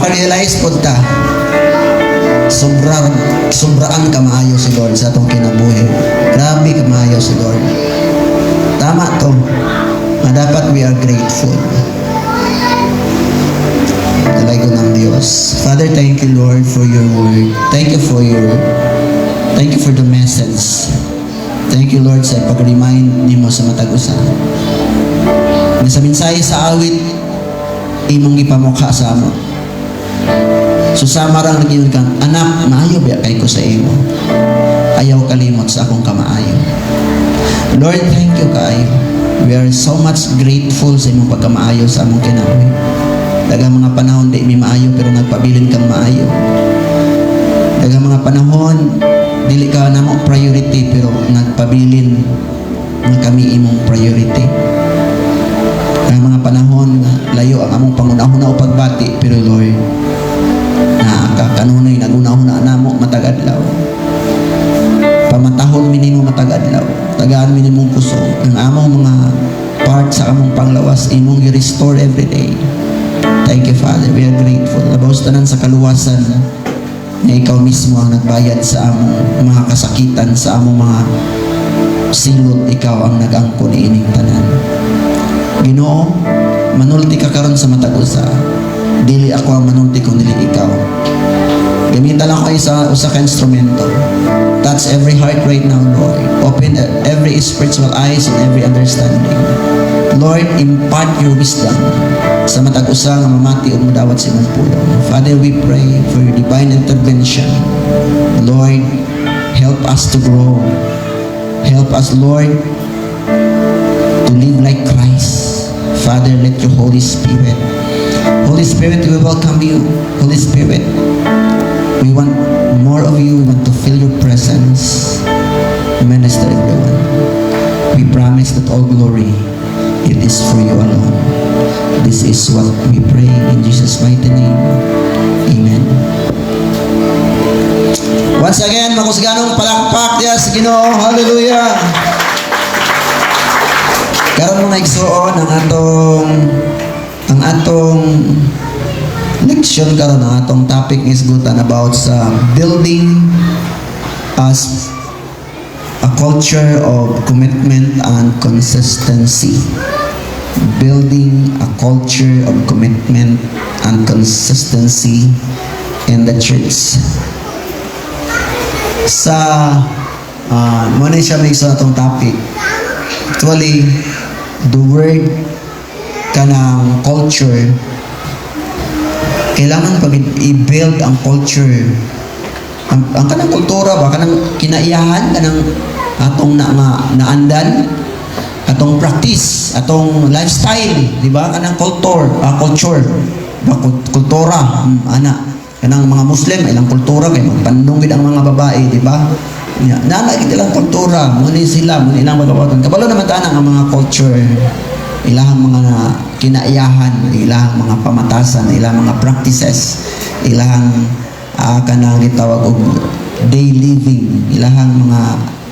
makarealize po ta, sobraan kamaayo si Lord sa atong kinabuhi. Grabe kamaayo si Lord. Tama to, na dapat we are grateful. Talaga ng Diyos. Father, thank you Lord for your word. Thank you for the message. Thank you Lord sa pag-remind nimo sa matag usa. Sa mensahe sa awit, imong gipamukha sa amo. Susama rang nagyon kang, anak, maayo ba kay ko sa imo? Ayaw kalimot sa akong kamaayo. Lord, thank you kaayo. We are so much grateful sa imong pagkamaayo sa among kinabuhi. Daghang mga panahon di mi maayo pero nagpabilin kang maayo. Daghang mga panahon dili ka namo priority pero nagpabilin nga kami imong priority. Daghang mga panahon layo ang among pangunahuna o pagbati pero Lord, kanunay naguna-una namo matag adlaw. Pamatahon minimo matag adlaw. Tagaan minimong kusog. Ang among mga part sa among panglawas imong i-restore every day. Thank you Father. We are grateful. Labaw tanan sa kaluwasan na ikaw mismo ang nagbayad sa among mga kasakitan, sa among mga silot. Ikaw ang nag-angko ni ining tanan. Ginoo, manulti ka karon sa matag usa. Dili ako ang manulti kung dili ikaw. Gamitan lang ko usa ka instrumento. Touch every heart right now, Lord. Open every spiritual eyes and every understanding. Lord, impart your wisdom sa matag usa nga mamati ug modawat sa imong pulong. Father, we pray for your divine intervention. Lord, help us to grow. Help us, Lord, to live like Christ. Father, let your Holy Spirit, we welcome you. Holy Spirit, we want more of you. We want to feel your presence. Minister everyone. We promise that all glory, it is for you alone. This is what we pray in Jesus' mighty name. Amen. Once again, makusganong palakpak diya sa Ginoo. Hallelujah. Karon mga igsuon ang atong leksyon karon, ang atong topic is gutan about sa building as a culture of commitment and consistency. Building a culture of commitment and consistency in the church. Muna siya may isa itong topic. Actually, the word kanang culture, kailangan pag i-build ang culture, ang kanang kultura ba, kanang kinaiyahan, kanang atong naandan, atong practice, atong lifestyle, di ba? Kanang culture, kultura, kanang mga Muslim, ilang kultura, kay magpanunggid ang mga babae, di ba? Nanagid ilang kultura, muna sila, muna ilang magabawatan. Kabalo naman tanang ang mga culture, ilahang mga kinaiyahan, ilahang mga pamatasan, ilahang mga practices, ilahang kanang gitawag og day living, ilahang mga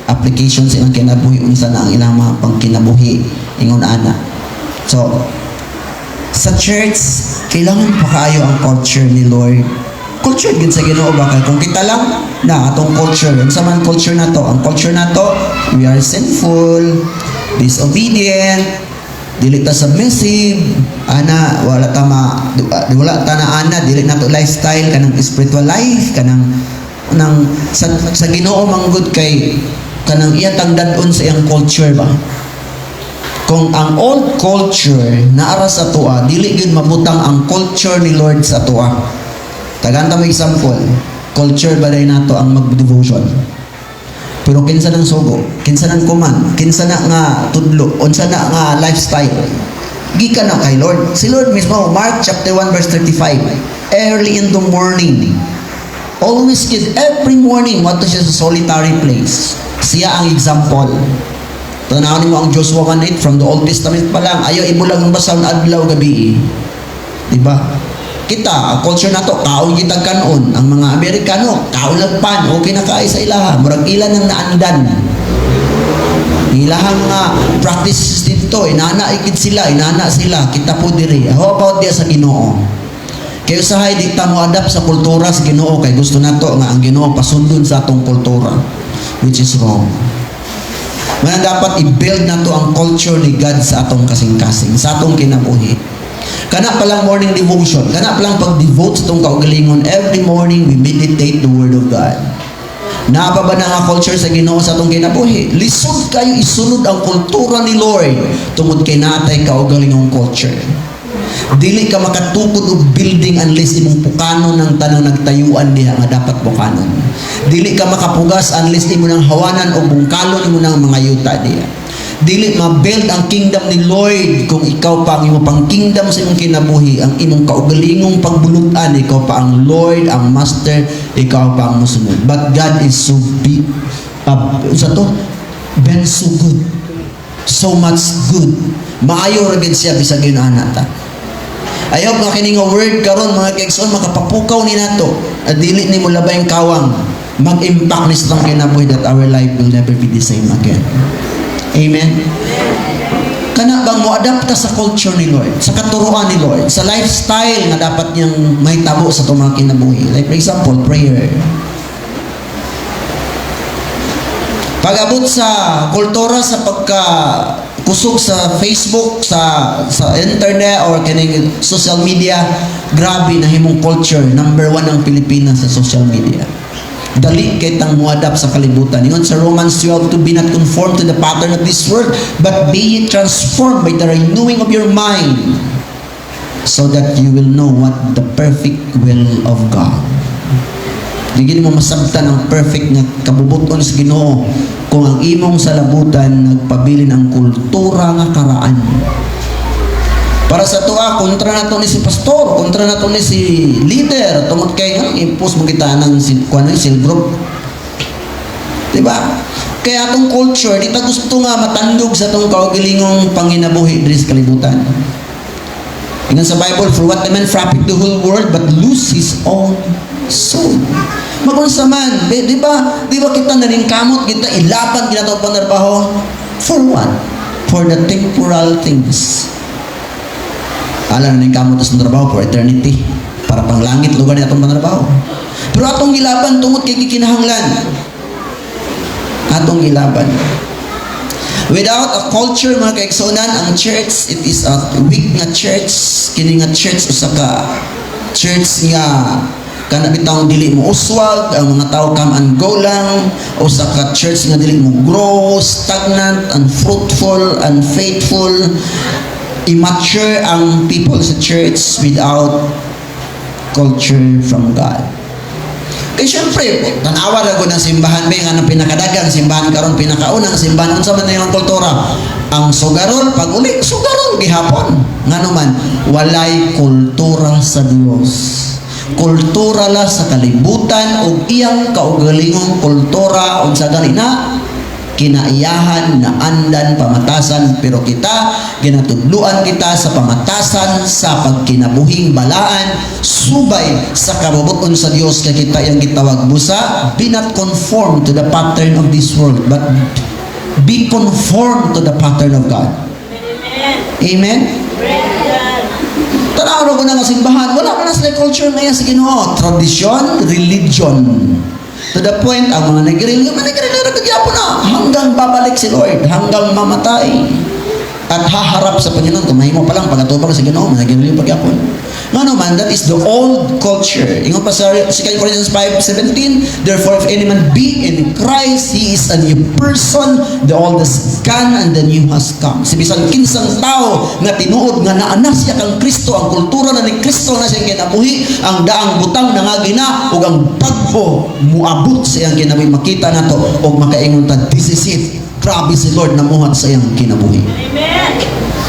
applications ilang kinabuhi, unsa na ang ilang mga pangkinabuhi ingon ana. So sa church kailangan pa kaayo ang culture ni Lord. Culture gid sa Ginoo ba kay kung kita lang na atong culture, unsa man culture na to, ang culture na to, we are sinful, disobedient, dili ta submissive, wala ta na ana, dili na to lifestyle, kanang spiritual life, kanang sa Ginoo manggod kay kanang iya tagdadon sa iyang culture ba. Kung ang old culture naara sa tuwa, dili gyud mabutang ang culture ni Lord sa tuwa. Tagantang example, culture ba rin nato ang mag-devotion. Pero kinsa nang sugo, kinsa nang kuman, kinsa na nga tudlo, unsa na nga lifestyle, gikan na kay Lord. Si Lord mismo, Mark chapter 1 verse 35, early in the morning, always every morning, what is a solitary place. Siya ang example. Tanawin mo ang Joshua 1:8 from the Old Testament pa lang, ayaw ibulag ang basaw na adlaw gabi. Diba? Kita, ang culture na to, kaon kitag kanon. Ang mga Amerikano, kaon lagpan, okay na kaay sa ilaha. Murag ilan ang naandan. Ilahang mga practices dito, inana sila, kita po diri. How about diya sa Ginoo? Kaya usahay di ta mo adapt sa kultura sa Ginoo kay gusto nato nga ang Ginoo pasundon sa atong kultura, which is wrong. Nga dapat i-build nato ang culture ni God sa atong kasing-kasing, sa atong kinabuhi. Kana palang morning devotion, kana palang pag-devote sa itong kaugalingon, every morning we meditate the Word of God. Naapa ba na nga culture sa Ginoo sa atong kinabuhi? Lisod kayo isunod ang kultura ni Lord tungod kay natay kaugalingong culture. Dili ka makatukod og building unless imong pukanon ng tanang nagtayuan diha nga dapat pukanon. Dili ka makapugas unless imo nang hawanan o bungkalon imo nang mga yuta diha. Dili ma-build ang kingdom ni Lord kung ikaw pa ang imo pang kingdom sa imong kinabuhi, ang imong kaugalingong pagbulutan, ikaw pa ang Lord, ang Master, ikaw pa ang musunod. But God is so big, been so good, so much good. Maayo ra gid siya bisag yun nata. Ayaw nga kini nga word karon mga kaigsoon makapapukaw ni nato. Dili ni mo labay ang kawang mag-impact ni sa kinabuhi that our life will never be the same again. Amen. Kana bang mo adapt sa culture ni Lord, sa katuruan ni Lord, sa lifestyle nga dapat niyang mahitabo sa itong mga kinabuhi. Like for example, prayer. Pag-abot sa kultura sa kusog sa Facebook, sa internet or kining social media, grabe na himong culture. Number 1 ang Pilipinas sa social media. Dali kay tang muadap sa kalibutan. Ingon sa Romans 12, to be not conformed to the pattern of this world, but be ye transformed by the renewing of your mind, so that you will know what the perfect will of God. Di mo masabtan ang perfect nga kabubuton sa Ginoo kung ang imong salabutan nagpabilin ang kultura nga karaan. Para sa tuwa, kontra na to ni si pastor, kontra na to ni si leader, tungod kay impose mo kita ng cell group. Diba? Kaya atong culture, di ta gusto nga matandog sa itong kaugalingong panginabuhi diri sa kalibutan. Ingon sa Bible, for what a man profit the whole world but lose his own soul. Magunsa man, di ba kita naningkamot, kita ilaban, kita itong panarbaho? For what? For the temporal things. Alam na kamot sa trabaho for eternity, para pang langit lugar ni atong panarbaho. Pero atong gilaban tungod kay gikinahanglan. Atong gilaban. Without a culture mga kaigsunan, ang church, it is a weak nga church. Kini nga church usa ka church nga kana bitawng dili mo uswag, ang mga tao come and go lang, usa ka church nga dili mo grow, stagnant, unfruitful, unfaithful. Immature ang people sa church without culture from God. Kaya syempre, tanawa na ko ng simbahan, nga ng pinakadagang simbahan karon, pinakaunang simbahan, unsa man na yung kultura. Ang sugaron, pag uli, sugaron, gihapon. Nga naman, walay kultura sa Dios. Kultura la sa kalibutan, o iyang kaugalingong kultura, o sa ganina, kinaiyahan na andan pamatasan, pero kita ginatudluan kita sa pamatasan sa pagkinabuhing balaan subay sa kabubuton sa Dios kay kita yang gitawag busa, be not conformed to the pattern of this world but be conformed to the pattern of God. Amen. Tanaw ko na nga simbahan, wala man sa culture na yan sa Ginoo, tradisyon, religion. To the point, ang mga nag-religion na nagyapon na hanggang babalik si Lord, hanggang mamatay at haharap sa Panginoon. Kung mahimo pa lang pagatubang sa Ginoo, nag-religion pagyapon. No man, that is the old culture. Ingon pa sa 2 Corinthians 5:17, therefore if any man be in Christ, he is a new person, the old is gone and the new has come. Si bisan kinsang tao nga tinuod nga naana siya kang Kristo, ang kultura na ni Kristo na siyang kinabuhi, ang daang butang nangagina ug ang bagho muabot sa iyang kinabuhi. Makita nato ug makaingon ta, this is it. Grabe si Lord namuhat sa iyang kinabuhi. Amen.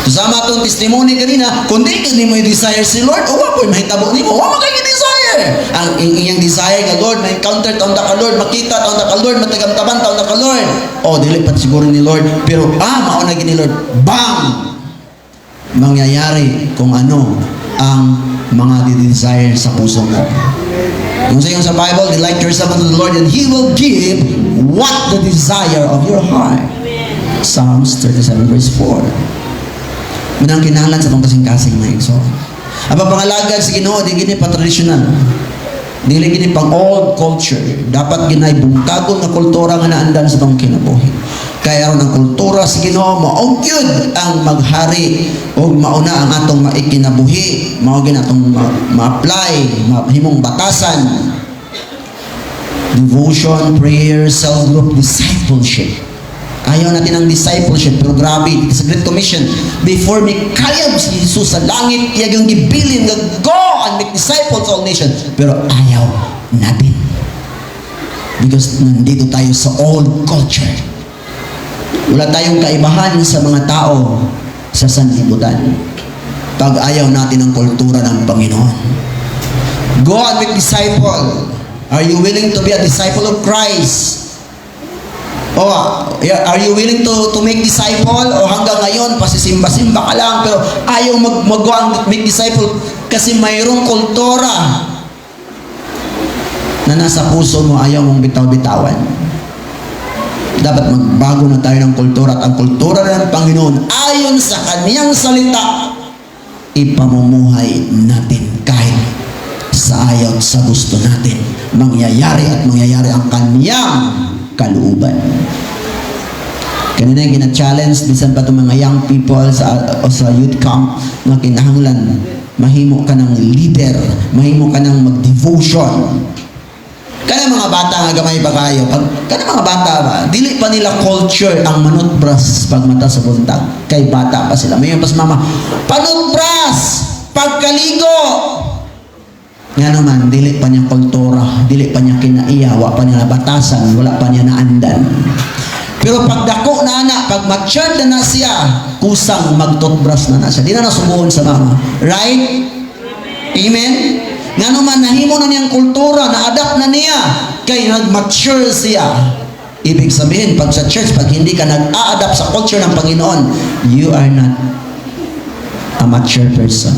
Sama itong testimony kanina, kung di ka mo i-desire si Lord, o wapoy mahitabo ni mo, wala kayo i-desire. Ang iyang desire ka, Lord, na-encounter taon na ka, Lord, makita taon na ka, Lord, matagamtaban taon na ka, Lord. O, dili pa siguro ni Lord, pero, mauna gini Lord, bang! Mangyayari kung ano ang mga desire sa puso mo. Yung sa Bible, delight yourself unto the Lord, and He will give what the desire of your heart. Psalms 37 verse 4. Manang kinahanglan sa itong kasing-kasing na igso. Ang pangalagad sa Ginoo di gini pa traditional. Dili gini pang old culture. Dapat ginay bungkagon nga kultura nga naandan sa tong kinabuhi. Kaya aron ang kultura sa Ginoo mao gyud ang maghari o mauna ang atong maikinabuhi, mao gyud atong ma-apply, mahimong batasan. Devotion, prayer, self-group, discipleship. Ayaw natin ang discipleship, pero grabe, sa Great Commission, before may kayab si Jesus sa langit, iya yung gibilin, go and make disciples of all nations. Pero ayaw natin. Because nandito tayo sa old culture. Wala tayong kaibahan sa mga tao sa sanlibutan. Pag ayaw natin ang kultura ng Panginoon. Go and make disciple. Are you willing to be a disciple of Christ? O, are you willing to make disciple? O hanggang ngayon, pasisimba-simba ka lang, pero ayaw mag-go and make disciple kasi mayroong kultura na nasa puso mo, ayaw mong bitaw-bitawan. Dapat magbago na tayo ng kultura at ang kultura ng Panginoon ayon sa Kaniyang salita ipamumuhay natin kahit sa ayaw at sa gusto natin. Mangyayari at mangyayari ang Kaniyang kalooban. Kanina yung gina-challenge bisan pa itong mga young people sa youth camp na kinahanglan mahimo ka ng leader, mahimo ka ng mag-devotion. Kaya mga bata nga gamay pa kayo, kaya mga bata ba, dili pa nila culture ang manutbras pag mata sa buntag, kay bata pa sila. Mayon pas mama, panutbras pagkaligo. Nga naman, dili pa niya kultura, dili pa niya kinaiya, wala pa niya batasan, wala pa niya naandan. Pero pag dako na anak, pag matured na siya, kusang mag-toothbrush na siya. Di na nasubuhon sa mama. Right? Amen? Nga naman, nahimo na niyang kultura, na-adapt na niya, kay nag-mature siya. Ibig sabihin, pag sa church, pag hindi ka nag-a-adapt sa culture ng Panginoon, you are not a mature person.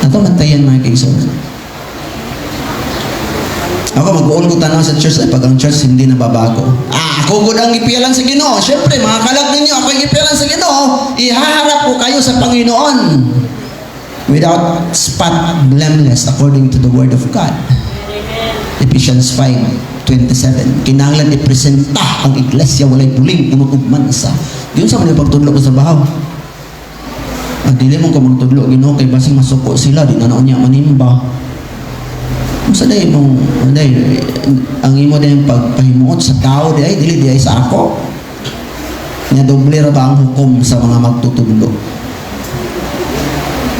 Ito mantayan mga kaibigan. Ako mag-uon ko tanaw sa church ay pag ang church hindi nababago. Ako gud ang ipialan sa Ginoo. Syempre mga kalag ninyo, ako ang ipialan sa Ginoo. Ihaharap ko kayo sa Panginoon without spot, blameless according to the word of God. Ephesians 5:27. Kinahanglan ipresenta ang iglesia walay puling unugman sa. Yun sa mga pagtudlo ko sa bahaw. Dili mo ka magtudlo Ginoo kay basing masuko sila di na niya manimba. Sa day mong ang imo din pagpahimuot sa tao di ay dili di ay sa ako. Nya doble ra ba ang hukom sa mga magtutudlo?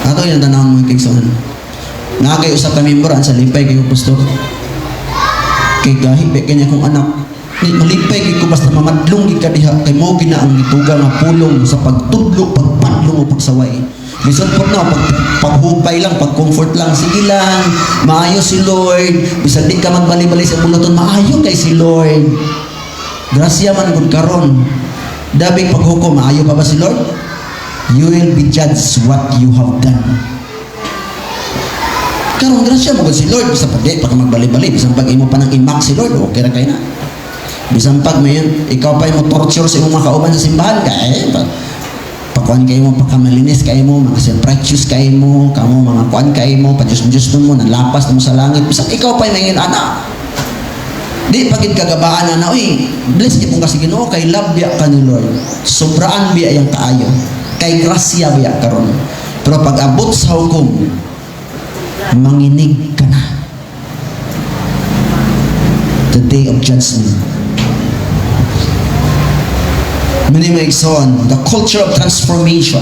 Ato yung tanawon mo kigsoon. Na kay usa ka member sa lipay kay pastor. Kay gahi be kanya kong anak. Malipay kay ko basta mamadlong gid ka diha kay mao gina ang gituga nga pulong sa pagtudlo, pagpadlong o pagsaway. Bisan po na paghupay lang, pag-comfort lang, sige lang, maayo si Lord. Bisan di ka magbali-bali sa buluton, maayo kay si Lord. Grasya man gud karon. Dabing paghukom, maayo pa ba si Lord? You will be judged what you have done. Karon grasya mo gud si Lord, bisan pag di, pag magbali-bali, bisan pag imo pa nang imak si Lord, okay ra kay na. Bisan pag mayon, ikaw pa mo torture sa imong mga kauban sa simbahan, kaya pakuan kayo mo, pagkamalinis kayo mo, mga self-righteous kayo mo, kamo mga kuan kayo mo, padyos-dyos mo, nalapas mo sa langit, bisan ikaw pa yung anak. Di pagid kagabaan na, uy, bless niyo kung kasi Ginoo, kay love biya ka ni Lord. Sobraan biya yung kaayo. Kay grasya biya karon. Pero pag abot sa hukom, manginig ka na. The day of judgment. The culture of transformation.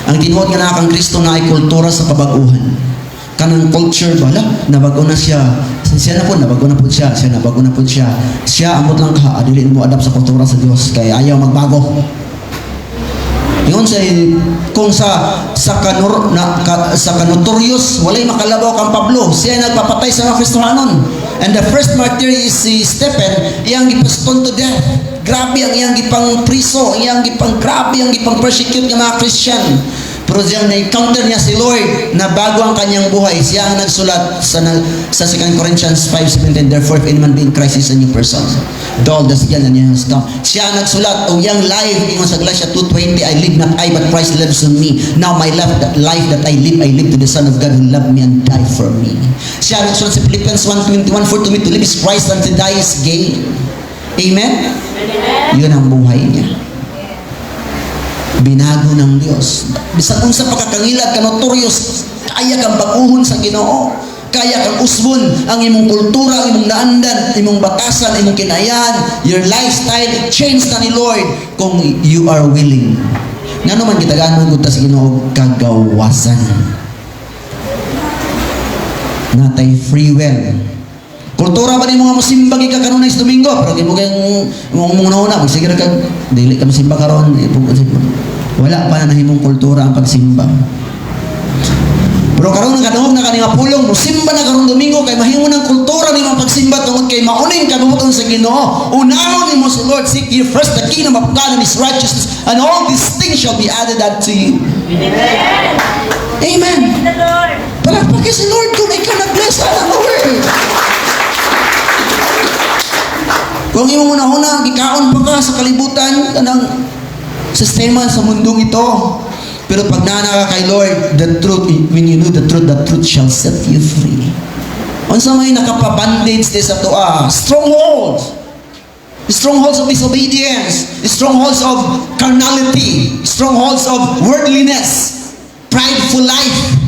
Ang tinuod nga na kang Kristo na ay kultura sa kabaguhan. Kanang culture ba? Nabago na siya. Siya nabago na po siya. Siya, amot lang ka. Adilin mo adapt sa kultura sa Diyos. Kaya ayaw magbago. Yun kung sa Kanotorius, walay makalabaw kang Pablo. Siya ay nagpapatay sa mga Kristohanon. And the first martyr is si Stephen, iyang gipaston to death. Grabe ang iyang gipang priso, grabe ang gipang persecute ng mga Christian. Pero diyan na-encounter niya si Lord na bago ang kanyang buhay, siya ang nagsulat sa 2 Corinthians 5:17, therefore if any man be in Christ is a new person. All the skill and has come. Siya ang nagsulat, o yang life, ingon sa Galatia 2:20, I live not I, but Christ lives in me. Now my life that I live to the Son of God who loved me and died for me. Siya ang nagsulat sa Philippians 1:21, for to me to live is Christ and to die is gain. Amen? Amen. Yun ang buhay niya. Binago ng Diyos. Bisag kung sa pagkakangilad ka notorious, kaya kang baguhon sa Ginoo. Kaya kang usbon ang imong kultura, imong naandan, imong batasan, imong kinayan, your lifestyle, change na ni Lord kung you are willing. Nga naman kita ganon kung sa Ginoo kagawasan. Natay free will. Kultura ba ni mga musimba ka karon is Domingo, pero di mo kayong una sige ra kag dili ka musimba karon, wala pa na nahimong kultura ang pagsimba. Pero karon kadungog na kanina pulong musimba na karon Domingo kay mahimo ng kultura ni mga pagsimba tungod kay mauning kabubuton sa Ginoo. Unahon nimo sa Lord, seek ye first the kingdom of God and His righteousness, and all these things shall be added unto you. Amen. Amen. Palakpakin si Lord kung ikaw na-bless ang Lord. Kung imo una-una, gikaon pa ka sa kalibutan, kanang sistema sa mundong ito. Pero pag nana ka kay Lord, the truth, when you know the truth shall set you free. Unsa may nakapabandage sa toa? Strongholds. Strongholds of disobedience. Strongholds of carnality. Strongholds of worldliness. Prideful life.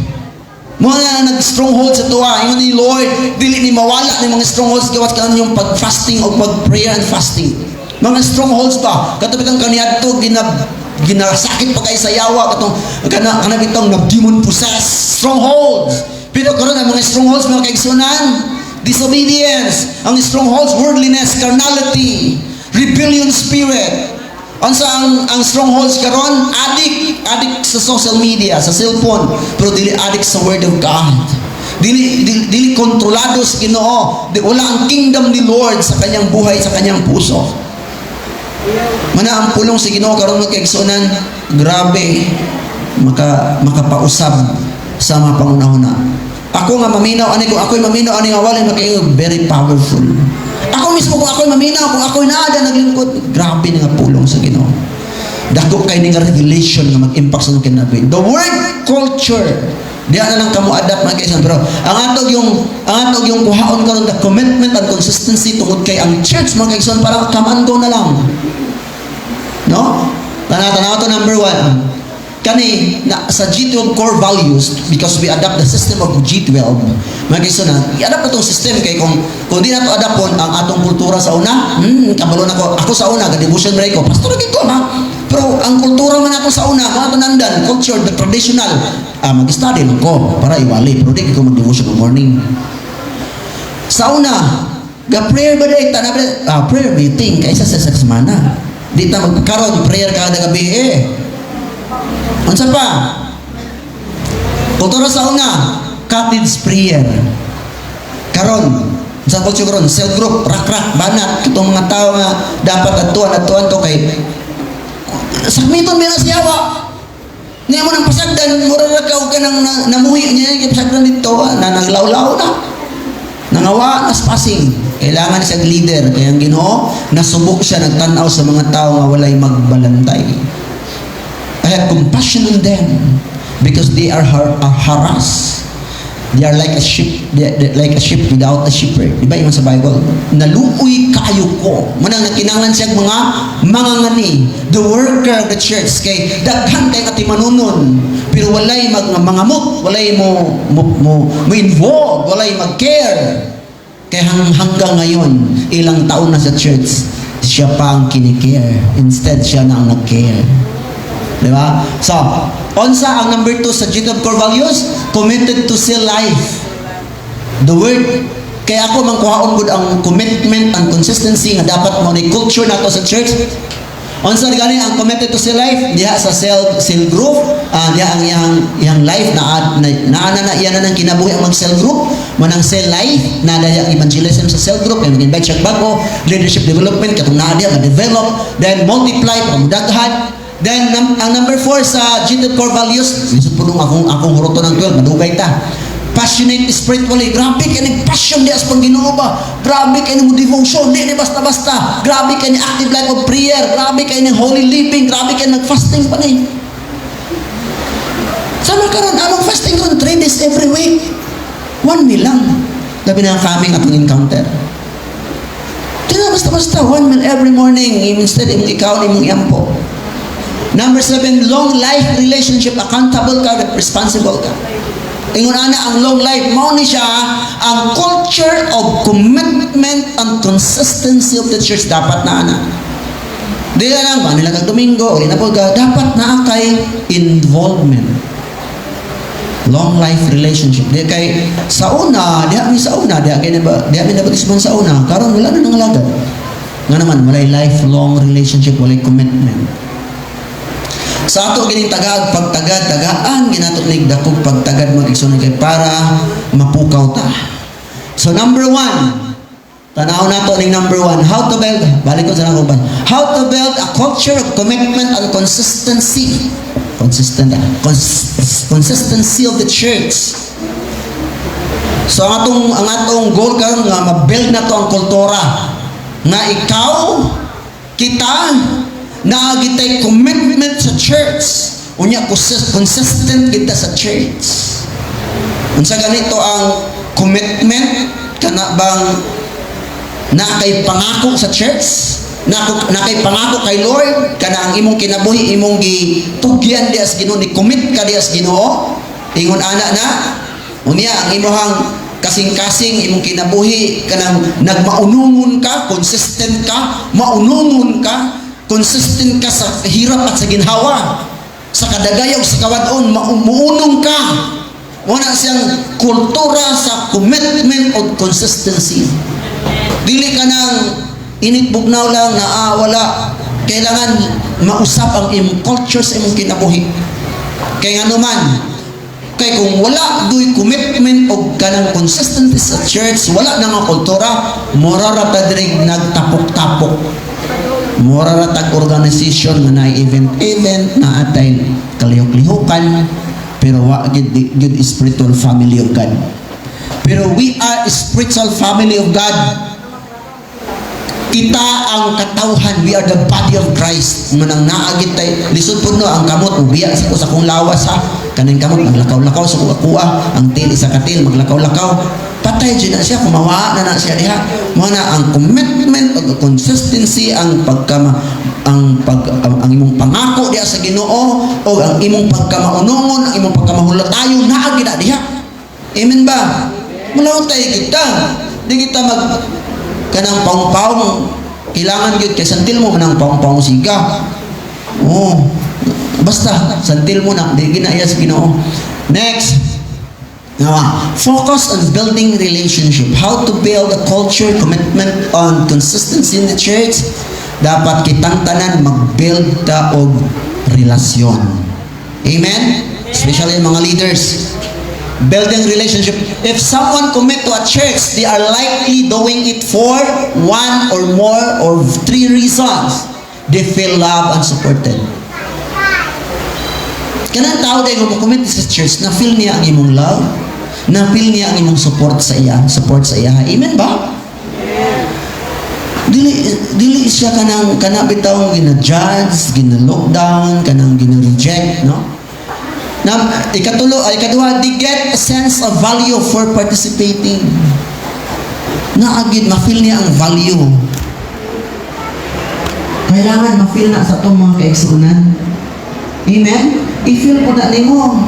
Mga nag-stronghold sa tuwa, ingon ni Lord, dili ni mawala ni mga strongholds gawas kanon yung pag-fasting o pag-prayer and fasting. Mga strongholds ba? Katapit ang kaniadto ginasakit pa kay sa yawa katong kana bitong nag-demon possessed strongholds. Pero karon ang mga strongholds mga kaigsunan, disobedience, ang strongholds worldliness, carnality, rebellion spirit. Unsa ang strongholds karon? Addict sa social media, sa cellphone, pero dili addict sa word of God. Dili kontrolado sa Ginoo. Wala ang kingdom ni Lord sa kanyang buhay, sa kanyang puso. Mana ang pulong sa Ginoo karon mga kaigsunan, grabe makapausab sa mga pangunahuna. Ako nga maminaw ani, kung ako'y maminaw ani nga wala makayo, very powerful. Ako mismo kung ako'y maminaw, kung ako'y naada naglingkod, grabe nga pulong sa Ginoo. Dako kay ning revelation nga mag-impact sa kinabuhi. The word culture, diya na lang kamo adapt mga kaisan, pero ang atog yung kuhaon karon the commitment and consistency tungod kay ang church mga kaisan para come and go na lang. No? Tanaw to number 1. Kani na sa G12 core values, because we adapt the system of G12, mga kaisanan, i-adapt na itong system kay kung di na ito adapon ang atong kultura sa una, kabalo na ako sa una, devotion break ko, pastor lagi ko ha, pero ang kultura man ako sa una, mga panandan, culture, the traditional, mag-study lang ko, para iwali, pero di ko mag-devotion ng morning. Sa una, prayer ba di, prayer meeting, kaysa sa semana, di ta magkaroon, prayer kada gabi Unsa pa? Kultura sa una, cottage prayer. Karon, sa kultura karon, cell group, rak-rak, banat, itong mga tao nga dapat atuan to kay sagmiton mi na siyawa. Ni mo nang pasagdan, mura ra ka og kanang namuhi niya kay pasagdan dito, naglaw-law na. Nangawa nas passing. Kailangan siyang leader, kaya ang Ginoo nasubok siya nagtan-aw sa mga tao nga walay magbalantay. I have compassion on them because they are harassed. They are like a sheep, like a sheep without a shepherd. Diba yung sa Bible? Naluoy kayo ko. Manang nakinanglan siya mga ngani. The worker of the church. Kay daghan kay ati manunon. Pero walay mangamot, walay mo involve, walay mag-care. Kaya hanggang ngayon, ilang taon na sa church, siya pa ang kinikare. Instead, siya na ang nag-care. Diba? So, onsa ang number 2 sa G12 core values? Committed to see life. The word, kaya ako mangkuhaon gud ang commitment and consistency nga dapat mo ni culture nato sa church. Onsa gani ang committed to see life? Diha sa cell group, diha ang iyang life na iyan na nang kinabuhi ang mag-cell group, manang cell life na daya evangelism sa cell group, and invite siya bago, leadership development katong naa diha ma-develop, then multiply pamudaghan. Then, ang number 4 sa G2 core values, isip po nung akong huroto ng 12, madugay ta. Passionate spiritually. Grabe kayo ng passion di as pang Ginoo ba? Grabe kayo ng devotion, di basta-basta. Grabe kayo ng active life of prayer. Grabe kayo ng holy living. Grabe kayo ng fasting pa rin. Sana karon anong fasting karon? 3 days every week. 1 meal lang. Labi na kami atong encounter. Di na basta-basta. 1 meal every morning. Instead, ikaw ni mong iyampo. Number 7, long life relationship. Accountable ka, responsible ka. Ingon ana ang long life, mao ni siya ang culture of commitment and consistency of the church. Dapat na ana. Di na lang ba nila kag Domingo, uli na po ka, dapat na kay involvement. Long life relationship. Di kay sa una, di kami sa una, di kami nabatisman sa una, karon wala na nang alagad. Nga naman, walay lifelong relationship, walay commitment. Sa ato gining tagad pagtagad tagaan ginato nig dakog pagtagad mag-igsoon kay para mapukaw ta. So number 1, tanaw nato ning number 1, how to build, balik ko sa nako ba? How to build a culture of commitment and consistency. Consistency of the church. So ang atong goal karon nga ma-build na to ang kultura nga ikaw kita na gitay commitment sa church. Unya consistent kita sa church. Unsa ganito ang commitment kana bang na kay pangako sa church? Na kay pangako kay Lord kana ang imong kinabuhi imong gitugyan di as Ginoo, ni commit ka di as Ginoo. Ingon ana na unya ang imong kasing-kasing imong kinabuhi kanang nagmaunungon ka, consistent ka, maunungon ka. Consistent ka sa hirap at sa ginhawa, sa kadagayaw, sa kawadon, muunong ka. Wala siyang kultura sa commitment o consistency. Dili ka nang initbugnaw lang na wala. Kailangan mausap ang imong culture sa imong kinabuhi. Kaya nga naman, kaya kung wala do'y commitment o kanang consistency sa church, wala na nga kultura, morara pa dirig nagtapok-tapok. Mura ratag organization nga na event na atay kalihok-lihukan pero wa good spiritual family of God. Pero we are a spiritual family of God. Kita ang katawhan, we are the body of Christ. Manang naagit tay lisod pud no ang kamot ubiya sa kung lawas ha. Kaning kamot maglakaw-lakaw sa kuha, ang til sa katil maglakaw-lakaw. Patay dyan na siya, kumawa na siya diha. Muna ang commitment o consistency, ang imong pangako diha sa Ginoo o ang imong pagkamaunungon, ang imong pagkamahulatayon naa gid diha. Amen ba? Mulaw tayo kita. Di kita kanang paung-paung. Kailangan gyud kay santil mo manang paung-paung siga. Oh. Basta santil mo na di ginaya sa Ginoo. Next. Focus on building relationship. How to build a culture, commitment on consistency in the church. Dapat kitang tanan mag-build ta og relasyon. Amen? Especially mga leaders. Building relationship. If someone commit to a church, they are likely doing it for 1 or more or 3 reasons. They feel loved and supported. Kanang tao dahil mag-commit sa church, na-feel niya ang imong love, na-feel niya ang imong support sa iya. Amen ba? Dili siya kanang bitaw gina-judge, gina-lockdown, kanang gina-reject, no? Ikaduha, they get a sense of value for participating. Naagid, ma-feel niya ang value. Kailangan ma-feel na sa itong mga kaigsunan. Amen? I-feel po na mo.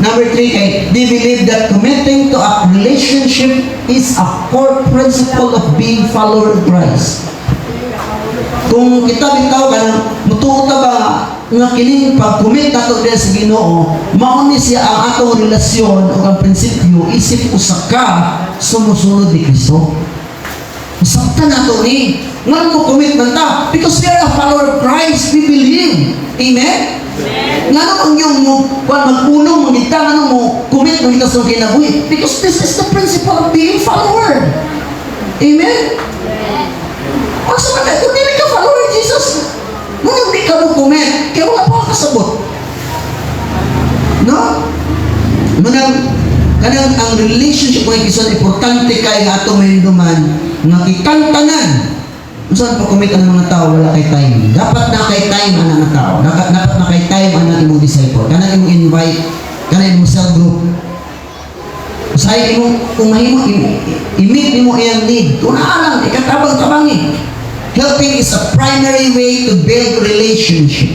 Number 3, they believe that committing to a relationship is a core principle of being follower of Christ. Kung kita bitaw ka mutuo ta ba nga kining pag-commit nato diha sa Ginoo, mao ni siya ang atong relasyon o ang prinsipyo isip usa ka sumusunod ni Kristo. Sakta nato ni nga mo commit man ta because we are a follower of Christ, we believe. Amen? Nga ang yung mag-unong magita, nga mo commit mo kita sa kinabuhi because this is the principle of being follower. Amen? Ang sabi kung hindi ka follower Jesus, Nung di ka mo comment, kaya wala pa kasabot. No? Kanang ang relationship mo kison importante kay nga ato mahinduman nga kikantanan. Usan pa commit ang mga tao wala kay time. Dapat na kay time ang mga tao. Dapat na kay time ang imong disciple. Kanang imong invite, kanang imong cell group. Usay imong kung mahimo i-meet nimo iyang need. Kung naalang ikatabang-tabang ni. Helping is a primary way to build relationship.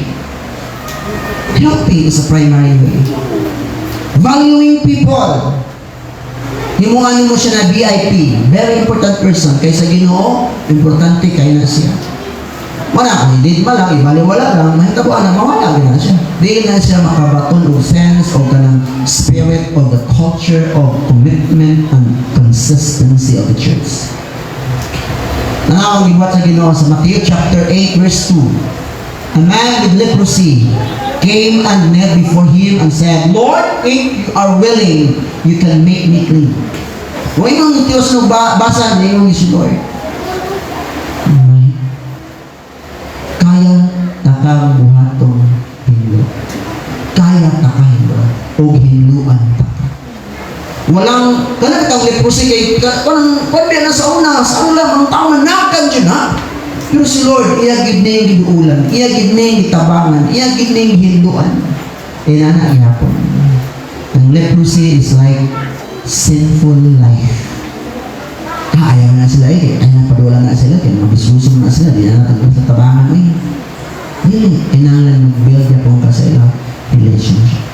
Helping is a primary way. Valuing people. Himuan mo siya na VIP. Very important person. Kaysa Ginoo, importante kay na siya. Wala, kung hindi ba lang, ibaliwala lang, mahitabuan na, mawala na siya. Di na siya makabaton o sense of the spirit of the culture of commitment and consistency of the church. Nanakong gibuhat sa Ginoo sa Matthew chapter 8 verse 2. A man with leprosy came and knelt before him and said, Lord, if you are willing, you can make me clean. Kung inong Diyos nung basa, na inong isi Lord. Kaya takang buhatong hinlo. Kaya takahilo o hinluan taka. Walang, kanang kang leprosy kay, kanang pwede na sa una, ang tao na nakan dyan ha. Pero si Lord, iyagid na yung giduulan, iyagid na yung gitabangan, iyagid na yung hinduan. Eh, nana, ihapon. Ang leprosy is like sinful life. Ayaw na sila eh. Ayaw na padula na sila. Kaya mabisbusong na sila. Di na natin sa tabangan eh. Hindi. Kailangan mag-build na po ka sa ilang relationship.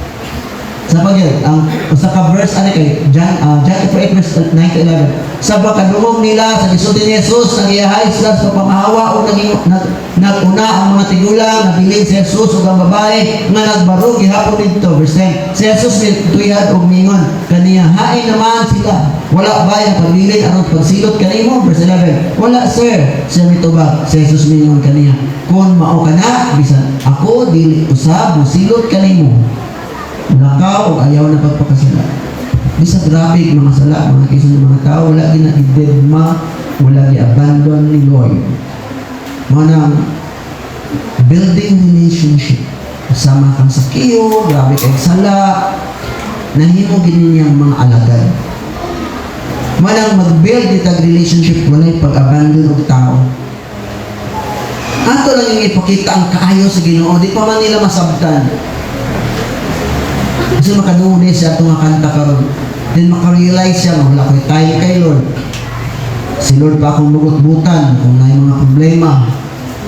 Sa pag-yun, sa ka-verse, ano kay John 8 verse 9 to 11. Sa bakadungog nila, sa gisulti ni Jesus, nag-iyahay sila sa pamahawa o nag-una ang mga tigulang, nabilin si Jesus o ang babae, nga nagbarog, ihapon dito. Verse 10. Si Jesus tuyad o mingon, kaniya, hain naman sila. Wala ba yung pagbilin, anong pagsilot kanimo? Verse 11. Wala, sir. Siya mitubag. Si Jesus mingon kaniya, kung mao ka na, bisan ako, dili usab, musilot kanimo. Lakaw o ayaw na pagpakasala. Di sa grabe mga sala, mga kisan ng mga tao, wala ginagidedma, wala gi-abandon ni Lord. Manang building relationship. Sama kang sa kiyo, grabe kay sala, nahimo giniyang mga alagad. Manang mag-build itag relationship, wala pag-abandon ng tao. Ato lang yung ipakita ang kaayo sa Ginoo, di pa man nila masabtan. Kasi makadunod siya itong kanta karon. Then makarealize siya, wala ko'y tayo kay Lord. Si Lord pa akong bugot-butan kung na yung mga problema.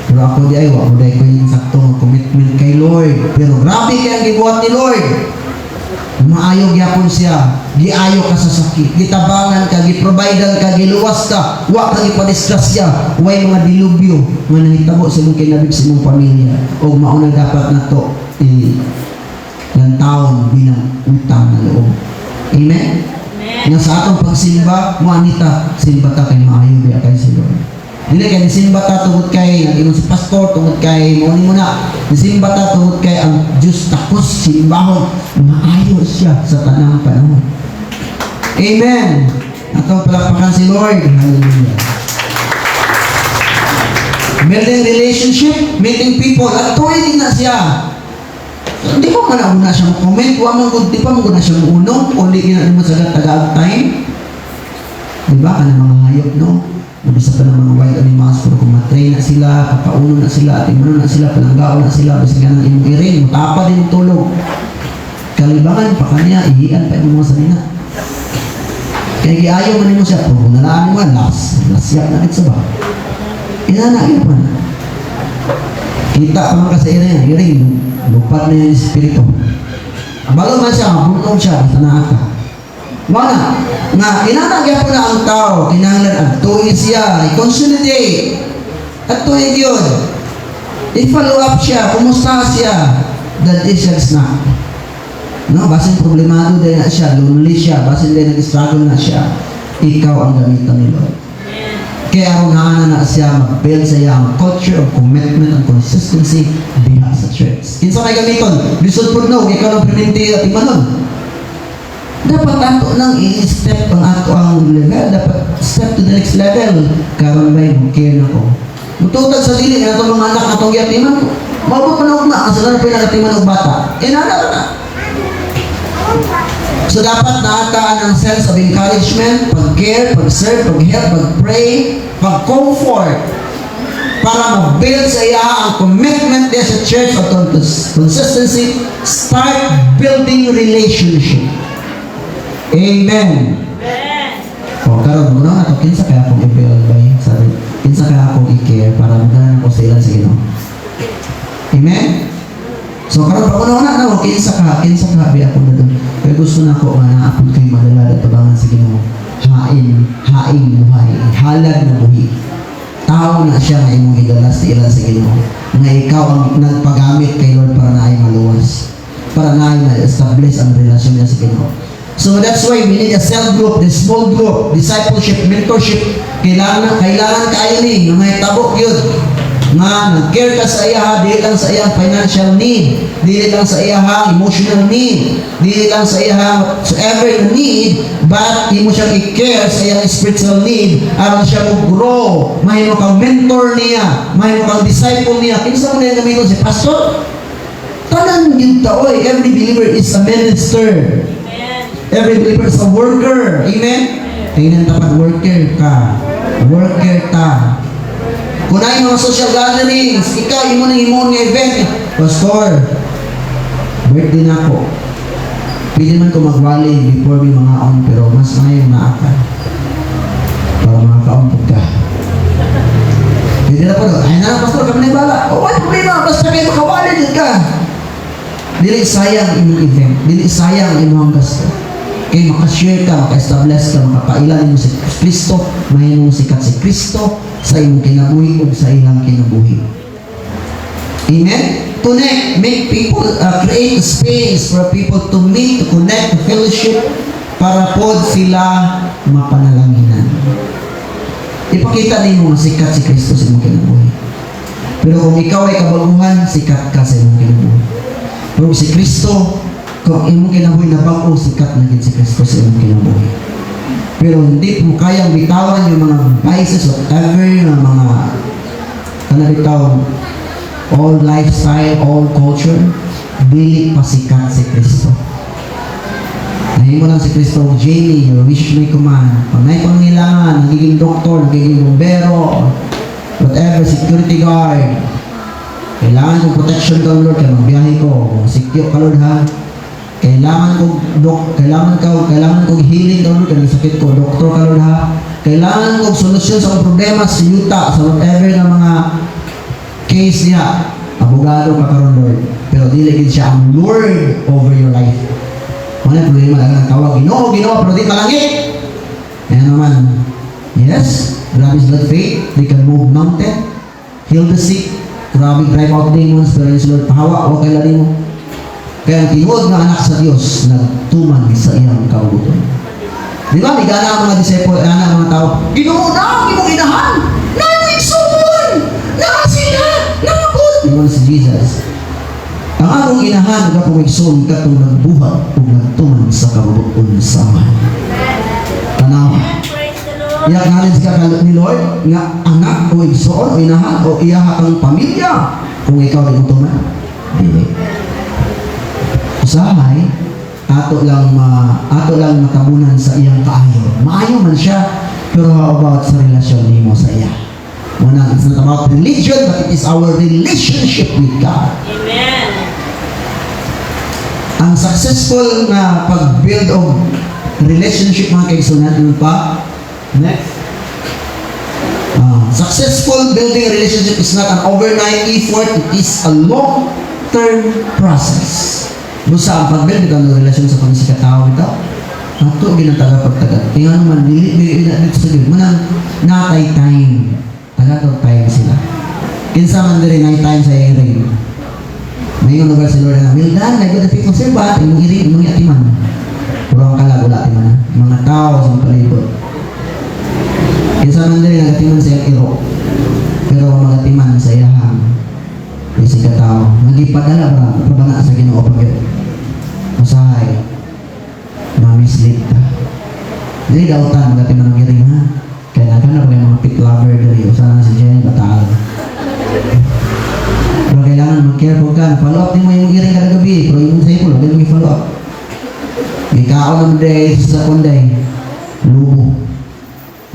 Pero ako di ay, wala ko yung saktong commitment kay Lord. Pero grabe kaya ang gibuhat ni Lord. Maayog yapon siya. Giayo ka sa sakit. Gitabangan ka, giprovidean ka, giluwas ka. Huwag kang ipadisgrasya. Huwag mga dilubyo. Mga nahitabo sa mong kinabig sa mong pamilya. O mauna dapat na to. Ng taon bilang utang na loob. Amen? Nga sa atong pagsimba, muanita, simba ta kay maayo biya kay si Lord. Dili kay simba ta tungod kay nag-ingon si pastor, tungod kay mo na. Simba ta tungod kay ang Dios takos simbahon, maayo siya sa tanang panahon. Amen. Atong palakpakan si Lord. Hallelujah. Building relationship, meeting people, at tuwid na siya. Di pa man na siya mag-comment, di pa man siya mag-unong, o di ginaan mo sa tagaag time. Di ba? Ka ng mga hayop, no? Nabisa pa ng mga wild animals, pero kung matrain na sila, papauno na sila, timuno na sila, palanggao na sila, basta nga ng imong iring, matapa din yung tulog. Kalibangan pa kanya, ihian pa yung mga salina. Kaya giayaw man mo siya, kung nalaan mo, lasyak na ito sa ba? Inanagin pa na. Kita pa man ka sa iring, lupat na yung espiritu. Balo man siya, mabunong siya, tanaan ka. Wala. Nga, inanagyan po na ang tao, kinahanglan at tuwid siya, i-consolidate. At tuwid yun. I-follow up siya, kumusta siya. That is just not. No, basin problemado din na siya, lonely siya, basin din nag-struggle na siya. Ikaw ang gamitan ni Lord. Kaya arunahan na siya mag-build sa iyang culture of commitment and consistency diha sa church. Kinsa may gamiton, lisod po no, ikaw ang pininti at imanon. Dapat ato nang i-step ang ato ang level, dapat step to the next level. Karon may bukir na ko. Mututag sa dili na itong mga anak na itong yatiman ko. Mabot pa na ugma, ang salan pinagatiman ng bata. Inana na. So dapat naataan ang sense of encouragement, pag-care, pag-serve, pag-help, pag-pray, pag-comfort para ma-build sa iya ang commitment niya sa church of consistency. Start building relationship. Amen. O, karon mo na ito, kinsa kaya akong i-build ba? Sabi, kinsa kaya akong i-care para maganan ko sa ilan sa Ginoo. Amen? So, karon pa una na, kinsa ka, bi ako na doon. Kaya gusto na ko, naapod kayo madala at tabangan sa Ginoo. Haing buhay, halag na buhi. Tao na siya na imong idala sa ilan sa Ginoo. Nga ikaw ang nagpagamit kay Lord para na ay maluwas. Para na ay ma-establish ang relasyon niya sa Ginoo. So that's why we need a cell group, the small group, discipleship, mentorship. Kailangan kayo ni, may tabok yun. Nga, nag-care ka sa iya, di lang sa iyang financial need, di lang sa iyang emotional need, di lang sa iyang whatever need, but di mo siyang i-care sa iyang spiritual need, aron siya mag-grow, mahimo kang mentor niya, mahimo kang disciple niya. Kinsa mo na yung gamiton si pastor? Tanan yun taoy, every believer is a minister. Every believer is a worker. Amen? Tingnan tapat worker ka. Worker ka. Kung na yung mga social gatherings, ikaw, imo nga event. Pastor, birthday na ako. Pwede man ko mag-rally before may mga on, pero mas ngayon na ka. Para mga kaumpog ka. Pwede na po doon. Ay na, pastor, kami na bala. O, ay problema, basta kayo makawali din ka. Dili sayang imong event. Dili sayang imong gasto. Kaya makashare ka, maka-establish ka, makapailan mo si Kristo, mahinong sikat si Kristo sa iyong kinabuhi o sa ilang kinabuhi. Amen? Connect, make people, create a space for people to meet, to connect, to fellowship, para po sila mapanalanginan. Ipakita din mo sikat si Kristo sa iyong kinabuhi. Pero kung ikaw ay kabaguhan, sikat ka sa iyong kinabuhi. Pero si Kristo, kung imong kinabuhi na bago, sikat na din si Kristo sa imong kinabuhi. Pero hindi mo kayang bitawan yung mga vices, whatever, yung mga kanabitaw, all lifestyle, all culture, dili pa sikat si Kristo. Nahimo lang si Kristo, Jamie, your wish may command. Pag may pangailangan, nagiging doktor, nagiging bombero, whatever, security guard, kailangan kong protection ka, Lord, kaya magbiyahe ko, secure ka, Lord, ha? Kailangan kong healing daw, Lord, kanang sakit ko, doktor ka, Lord, ha? Kailangan kong solusyon sa problema sa yuta, sa whatever na mga case niya, abogado ka karon, Lord. Pero dili siya ang Lord over your life. Wala problema lang ang tawag, Ginoo, pero di malangit. Ayan naman. Yes, grabe is blood faith. They can move mountain, heal the sick, grabe drive out demons, pero yung Lord pahawa, huwag kay lali mo. Kaya ang tinuod na anak sa Diyos, nagtuman sa iyang kaugutan. Di ba? May gana ang mga disciple, ang mga tao, Ginoo na, imong inahan, naming sumon, nakasila, nakapot. Di ba si Jesus? Ang akong inahan, nagpapumigson, katong nagbuhat, o nagtuman sa kaugutan sa aman. Tanaw. Iyak natin siya ni Lord, nga anak o igsoon, o inahan, o iyaha kang pamilya, kung ikaw rin tuman. Di. Usahay, ato lang matabunan sa iyang kaayo. Maayo man siya, pero how about sa relasyon nimo sa iya? Muna, it's not about religion, but it is our relationship with God. Amen. Ang successful na pag-build of relationship, mga kaigsunan, ano pa? Next. Successful building a relationship is not an overnight effort, it is a long-term process. Busa ang pag-build ito ng relasyon sa pagkasikatao ito. Ato, ginataga pagtaga. Tingnan naman, dito sa Diyos. Manang, natay time. Tagatog time sila. Kinsa man din night time sa iring. May yung lugar si Lord na, Mildan, nag-good people sir ba? Imong iring, imong yatiman. Puro ang kalag, wala atiman. Mga tao sa palibot. Kinsa man din nagatiman sa iyang iro. Pero magatiman sa iyahang isig ka tao. Nagipadala ba? Pabana sa Ginoo pag usahay. Mamislit ka. Hindi daw ta magatiman ng iring ha. Kaya naganap yung mga pit lover dali. Usahan si Jen, batal. Karon, follow up din mo yung iring kada gabi, pero yung sa'yo po, lagi mo follow up. May kaon naman day, sa kunday, lubo.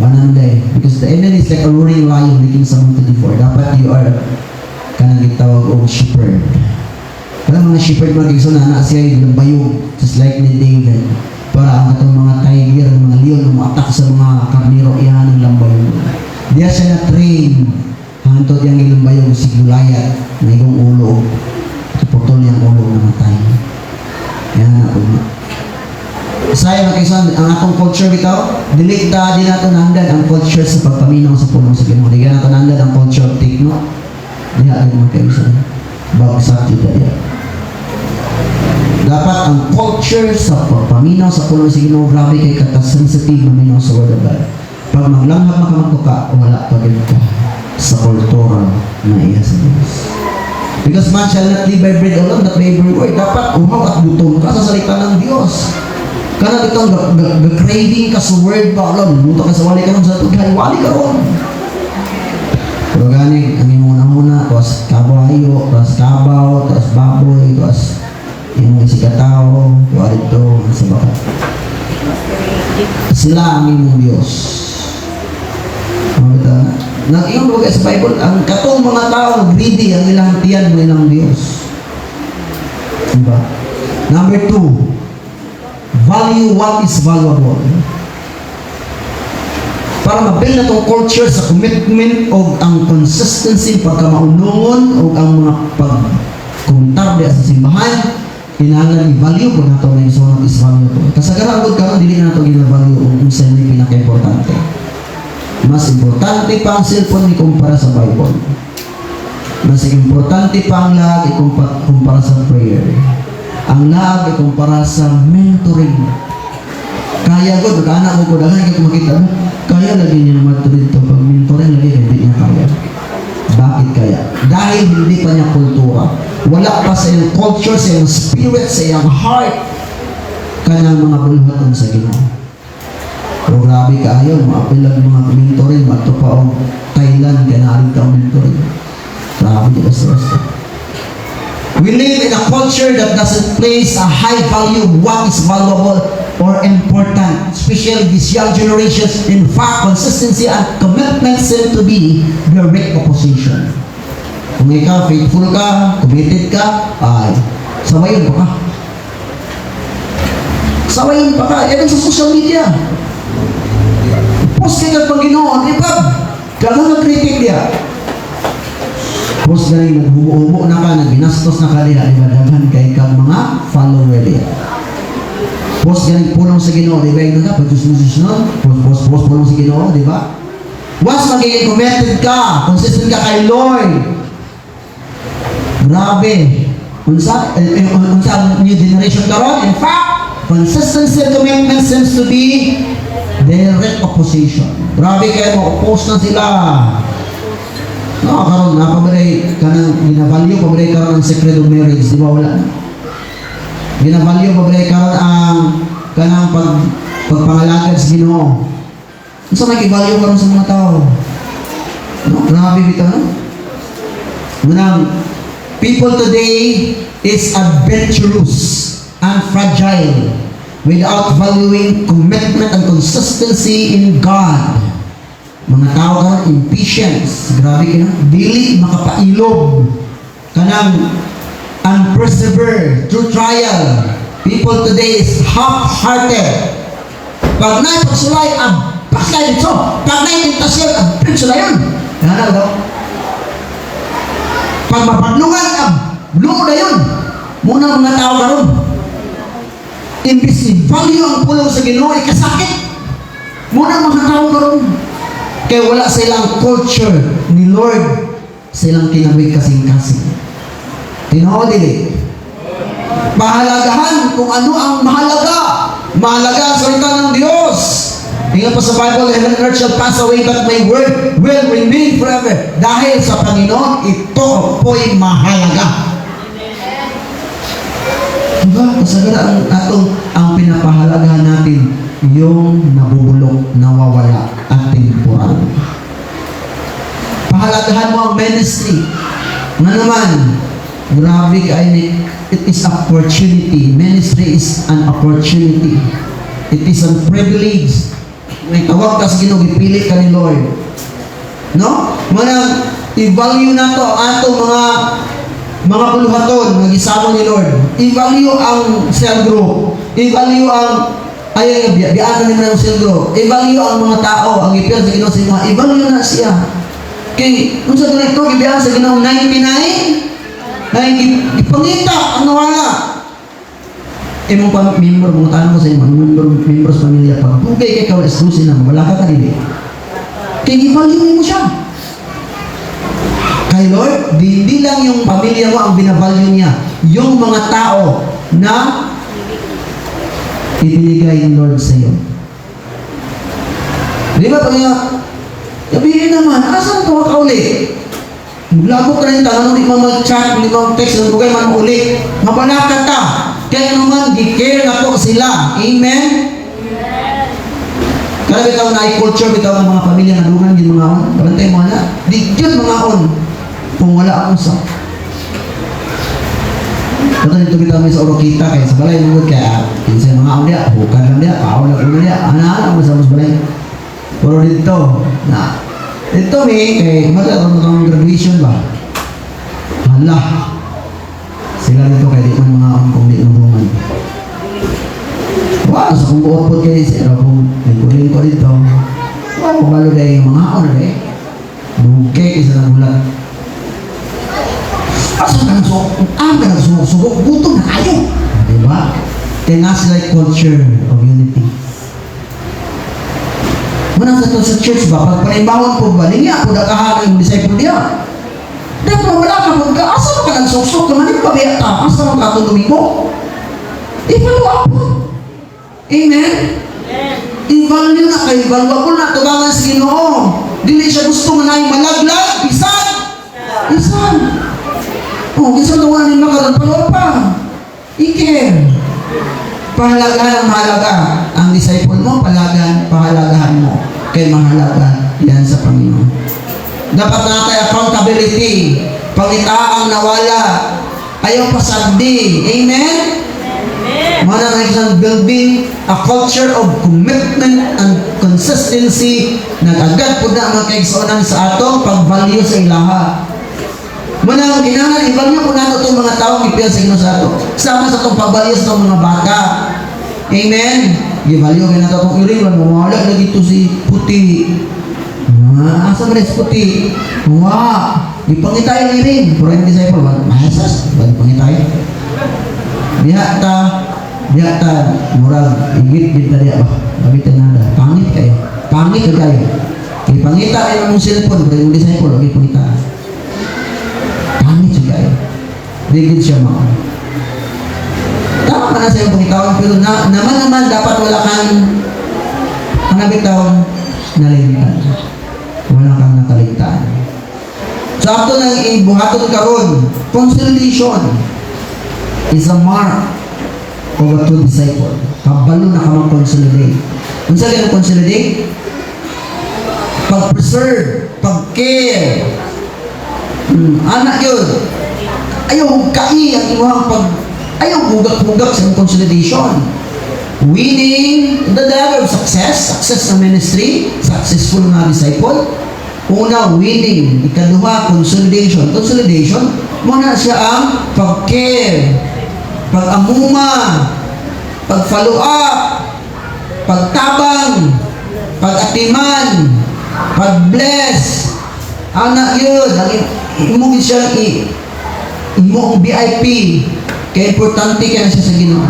Wananday. Because the enemy is like a roaring lion looking someone to devour. Dapat you are kanang gitawag o shepherd. Walang mga shepherd mga kigso na siya yung bayog, just like ni David. Para ang katong mga tiger, mga leon, umatak sa mga karniro, iyan ang lambayog. Diya siya na-train. Hantod yung ilambayog, si Gulayat, na igong ulo. Putol yung ulo na matay. Yan na po. Saya mga kaisan, ang atong culture bitaw, dilikta din nato nandan ang culture sa pagpaminaw sa puno sa Ginoo. Di nato nandan ang culture of take, no? Diya mga kaisan. Bagsak dito diya. Dapat ang culture sa pagpaminaw sa puno sa Ginoo, grabe kay kata-sensitive maminaw sa Word of God. Pag maglanghap makamanto ka, wala pagod ka sa kultura na iya sa Diyos. Because man shall not live by bread alone, but by every word. Dapat uhaw at gutom ka sa salita ng Diyos. Kana itong craving ka sa word ba alone, buto ka sa wali ka ron sa tugay, wali ka ron. Pero gani, ang imong una-una, tuwas kabayo, tuwas kabaw, tuwas baboy, tuwas imong isikataw, tuwa dito, sa baka. Sila ang imong Diyos. Nag-iyon mo sa Bible, ang katong mga tao, greedy, ang ilang tiyan mo ilang Diyos. Diba? Number 2, value what is valuable. Para mabuild na itong culture sa commitment o ang consistency pagkamaunungon o ang mga pagkumentar sa simbahan, kinahanglan i-value kung nato na yung is valuable. Kasagaran ko karon dili na ito gina-value kung saan may pinaka-importante. Mas importante pa ang cellphone ikumpara sa Bible. Mas importante pa ang lahat ikumpara sa prayer. Ang lahat ikumpara sa mentoring. Kaya ko, anak ko, dahil ko makita mo, kaya lagi niya matuloy ito. Pag mentoring, lagi hindi niya kaya. Bakit kaya? Dahil hindi pa niya kultura. Wala pa sa iyong culture, sa iyong spirit, sa iyong heart. Kanyang mga bulhatan sa Ginoo. Pero grabe kayo, maapil lang mga mentoring, matupaong Thailand, kanarin ka ang mentoring. Grabe di basta-basta. We live in a culture that doesn't place a high value what is valuable or important, especially these young generations. In fact, consistency and commitment seem to be direct opposition. Kung ikaw faithful ka, committed ka, ay, sawayin pa ka. Sawayin pa ka. Yan sa social media. Post ka pang Ginoo, di ba? Kaya kritik dia. Post na rin, naghubo-hubo na ka, nagbinastos na ka nila, di ba? Daghan kay kang mga follower dia. Post ka rin, punong sa Ginoo, di ba? Yung dapat, just no? Post punong sa Ginoo, di ba? Once magiging committed ka, consistent ka kay Lord, grabe. Unsa new generation karon, in fact, consistency and commitment seems to be direct opposition. Grabe kayo, mag-oppose na sila. No, karon napabalay ka ng ginavalue, pabalay ka ng secret of marriage, di ba wala? Ginavalue, pabalay ka ang kanang pagpangalagad sa Ginoo. Unsa may i-value karon sa mga tao? No, grabe bitaw, no? Munang people today is adventurous and fragile without valuing commitment and consistency in God. Mga tao karon impatience, grabe ka na, dili makapailog kanang unpersevere through trial. People today is half-hearted. Pag pagsulay, paslay dito. Pag tentasyon, pagsulay yun. Ano daw? Pag mapaglugan, luo na yun. Muna mga tao karon. Imbis ni value ang pulong sa Ginoo, ikasakit. Muna mga tao karon. Kaya wala silang culture ni Lord, silang kinabig kasing-kasing. Tinood dili. Mahalagahan kung ano ang mahalaga. Mahalaga ang salita ng Diyos. Tingnan pa sa Bible, heaven and earth shall pass away, but my word will remain forever. Dahil sa Panginoon, ito po'y mahalaga. Diba? Kasagara ang pinapahalagahan natin, yung nabubulok, nawawala, at temporal. Pahalagahan mo ang ministry. Nga naman, Grabe kay ni, it is opportunity. Ministry is an opportunity. It is a privilege. May tawag ka sa Ginoo, gipilit ka ni Lord. No? Manang i-value na to ang ato mga buluhaton nga gisamo ni Lord. I-value ang cell group. I-value ang biyaan ni ng cell group. I-value ang mga tao, ang ipil sa Ginoo sa inyo. I-value na siya. Kay unsa ganito gibiyaan sa Ginoo 99 ipangita ang nawala. Imong member mo tanong mo sa imong member sa pamilya pag dugay kay ka exclusive na wala ka kanili. Kay i-value mo siya. Kay Lord, hindi lang yung pamilya mo ang binavalue niya, yung mga tao na ibinigay ng Lord sa iyo. Di ba pag sabihin naman, asan ito ka uli? Maglago ka rin tanong, di mo mag-chat, di mo mag-text, di mo man uli. Mabalakat ka. Kaya naman, di-care na po sila. Amen? Kaya bitaw na i-culture, bitaw ng mga pamilya na lungan, di mga on. Barantay mo na. Di yun mga on. Kung wala akong sa. Ito dito bitaw may sa Orokita, kaya sa balay mo kaya, kinsay mga on dia, bukan lang dia, pao lang ulo dia, ano mo sa mas balay. Pero dito, na, ito kay magkakaroon ng graduation ba? Hala. Sila dito kay di man mga on kung di nungungan. Wala sa kung buot po kayo sila kung nagkuling ko dito. Wala kung balo kayo yung mga on eh. Bukay isa ng ulat. Asa ka nagsugok, gutom na kayo. Diba? Kaya nga sila culture of unity. Muna sa church ba, pag panaimbangon po ba, niya po nakaharang yung disciple niya. Dapat wala ka po, asa ka nagsuksok, kamanin pa biya ka, asa ka katulungin mo? I-follow up po. Amen? I-value na kayo, valuable na, tubangan sa Ginoo. Dili siya gusto nga na malaglag, isan. Oh, isang tuwanin makaroon, follow pa. I-care. Pahalagahan ang mahalaga. Ang disciple mo, pahalagahan mo. Kaya mahalaga yan sa Panginoon. Dapat natin accountability. Pangitaang nawala. Ayaw pasagdi. Amen? Mana na isang building a culture of commitment and consistency na agad po na mga kaigsunan sa atong pag-value sa ilaha. Muna, kinangan, i-value po nato itong mga taong ipil sa Ginoo sa ato. Sama sa itong pag-value sa itong mga bata. Amen? I-value kayo nato itong iring. Mawala na dito si puti. Asa ba si puti? Ipangitay ang iring. Pero yung disciple, mahasas. Ipangitay. Bihata, murag, igit na diya ba? Babitan na da. Pangit kayo. Ipangita kayo ng cellphone. Pero yung disciple, ipangita. Pangit siya kayo. Digid siya mga. Tama na sa iyong pangitawan, pero naman dapat wala kang nabitaw naligtan. Wala kang nakaligtaan. So, ato nang ibuhaton karon, consolidation is a mark of a true disciple. Kabalo na ka mag-consolidate. Kung saan ka consolidate? Pag-preserve, pag-care. Anak yun. Ayaw kai ang iwang ayaw bugak-bugak sa consolidation. Winning the ladder of success na ministry, successful na disciple. Una, winning. Ikaduha, consolidation. Consolidation, muna siya ang pag-care, pag-amuma, pag-follow up, pagtabang, pag-atiman, pag-bless. Anak yun, imugin siya imong VIP. Kaya importante ka na siya sa Ginoo.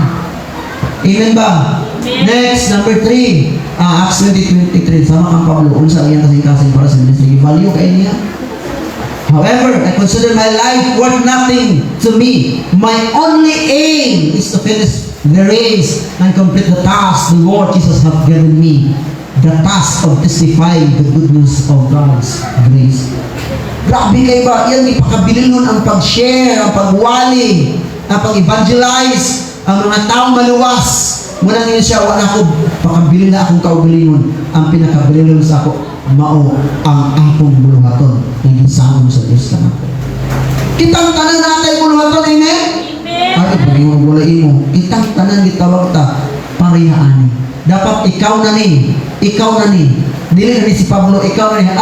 Amen ba? Amen. Next, number 3. Acts 20:23. Sama kang Pablo. Unsa iyang kasing-kasing para sa ministry. Value kayo niya. However, I consider my life worth nothing to me. My only aim is to finish the race and complete the task the Lord Jesus has given me. The task of testifying the good news of God's grace. Grabe kayo ba? Yan, ipakabili nun ang pag-share, ang pag-wali, ang pag-evangelize, ang mga taong maluwas. Muna niyo siya, wala ko, pakabili na akong kaugalingon. Ang pinakabili sa ako, mao ang akong buluhaton. Naging samong sa Diyos lang ako. Kitang tanan natay buluhaton, amen? Ay, pag wala imo, kitang tanan gitawag ta, parihaan. Dapat ikaw na ni. Dili na ni si Pablo, ikaw na ni.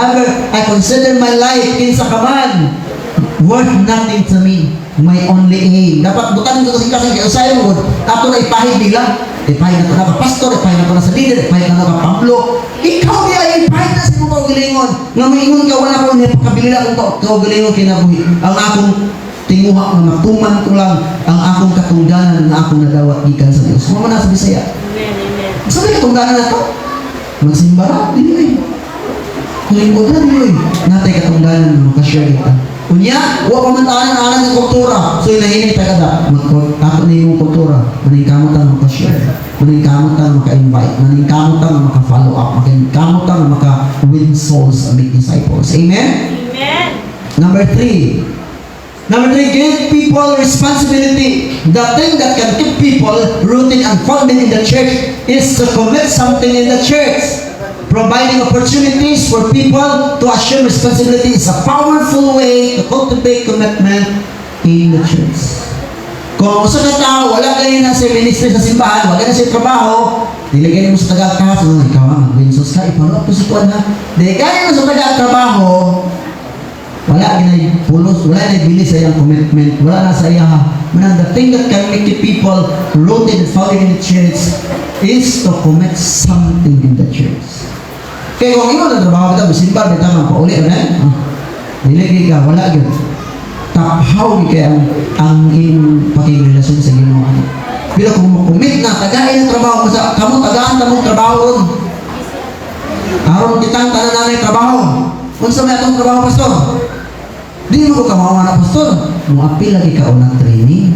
I consider my life kinsa ka man worth nothing to me. My only aim. Dapat bukan ko kasi usay mo. Ato na ipahid nila. Ipahid na ko na pastor, ipahid na ko na sa leader, ipahid na ko Pablo. Ikaw niya ay ipahid na sa mga kaugalingon. Nga maingon ka, wala ko niya pagkabilila kung kaugalingon kinabuhi. Ang akong tinguha nga matuman ko lang ang akong katungganan na akong nadawat gikan sa Dios. Mo na sa Bisaya. Sabi katungganan na to. Magsimba ra dili. Lingkod na dili. Natay katungganan mo ka-share kita. Unya, wa pa man taan ang anak ng kultura. So inahinay tagada. Ako na yung kultura. Maningkamutan maka-share. Maningkamutan maka-invite. Maningkamutan maka-follow up. Maningkamutan maka-win souls and make disciples. Amen? Amen. Number 3, give people responsibility. The thing that can keep people rooted and founded in the church is to commit something in the church. Providing opportunities for people to assume responsibility is a powerful way to cultivate commitment in the church. Kung gusto ka tao, wala ganyan na sa ministry sa simbahan, wala na sa trabaho, dilagay mo sa taga-kas, ikaw ang mag-winsos ka, ipano po si Kuan ha. Dilagay mo sa taga-trabaho, wala ginay pulos, wala na bili sa iyang commitment, wala na sa iya. Manang the thing that can make the people rooted and founded in the church is to commit something in the church. Kaya kung ikaw na trabaho kita, bisimba, bita ka, pauli na nilagay ka, wala yun. Taphaw kaya ang iyong pakingrelasyon sa Ginoo. Pero kung makumit na, tagain ang trabaho, kamu tagaan tamong trabaho ron. Aron kitang tanan na trabaho. Kung sa may atong trabaho, pastor, di mo ko kamawa na pastor. Muapil lagi ka unang training.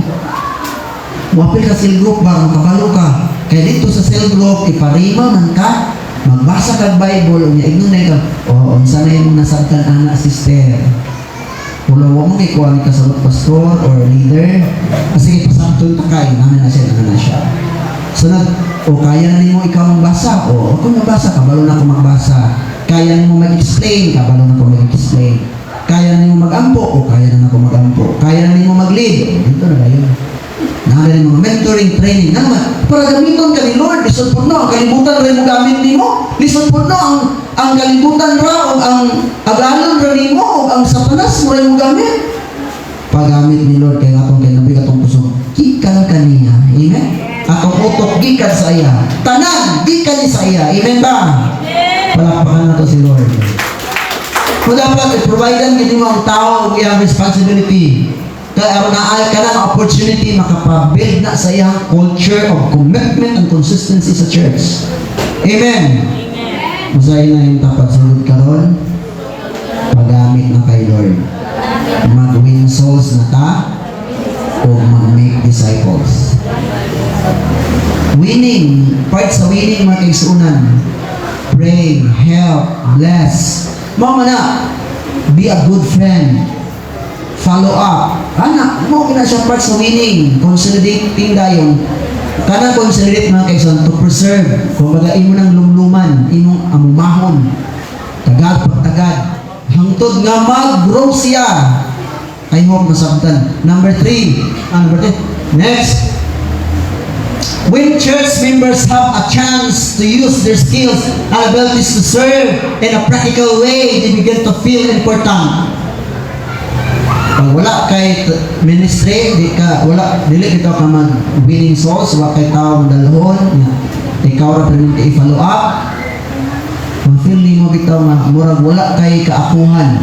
Muapil ka cell group ba, makabalo ka. Kaya dito sa cell group, iparima man ka, magbasa ka Bible, unya ignon na ka, unsa na yung nasabtan anak sister. Ulawa mo kay kuha ka sa pastor or leader, kasi ipasantol ta ka, namin na siya. So kaya na nimo ikaw magbasa, ako magbasa, kabalo na ako magbasa. Kaya nimo mag-explain, kabalo na ako mag-explain. Kaya na nimo mag-ampo, kaya na ako mag-ampo. Kaya na nimo mag-lead, dito na kayo. Nakalala mga mentoring, training, naman, para gamiton ka ni Lord, listen po no, ang kalibutan rin mo gamit ni mo, listen po no, ang kalibutan ra, o ang agalon ra ni mo, o ang satanas mo rin mo gamit. Pagamit ni Lord, kaya atong kay nabi katong puso, gikan kaniya, amen? Atong utok, gikan sa iya, tanan, gikan ni sa iya, amen ba? Palakpakan na to si Lord. Kung dapat, i-providean gini mo ang tao, ang iyang responsibility. Kaya aron na ka na opportunity makapabuild na sa iyang culture of commitment and consistency sa church. Amen. Usahay na yung tapat sulod karon. Pagamit na kay Lord. Mag-win souls na ta o mag-make disciples. Winning, part sa winning mga kaigsuunan. Pray, help, bless. Mama na, be a good friend. Follow up. Anak, mo kina siya part sa winning. Consolidating dayon. Kana consolidate mga kaigsoon to preserve. Kung baga imo ng lumluman, imong amumahon. Tagad pagtagad. Hangtod nga mag-grow siya. I hope masabtan. Number 3. Next. When church members have a chance to use their skills and abilities to serve in a practical way, they begin to feel important. Pag wala kay ministry, dili bitaw ka mag-winning souls, wala kay tao madalhon, ikaw ra rin kay follow up. Ma-feel nimo bitaw nga murag wala kay kaakuhan,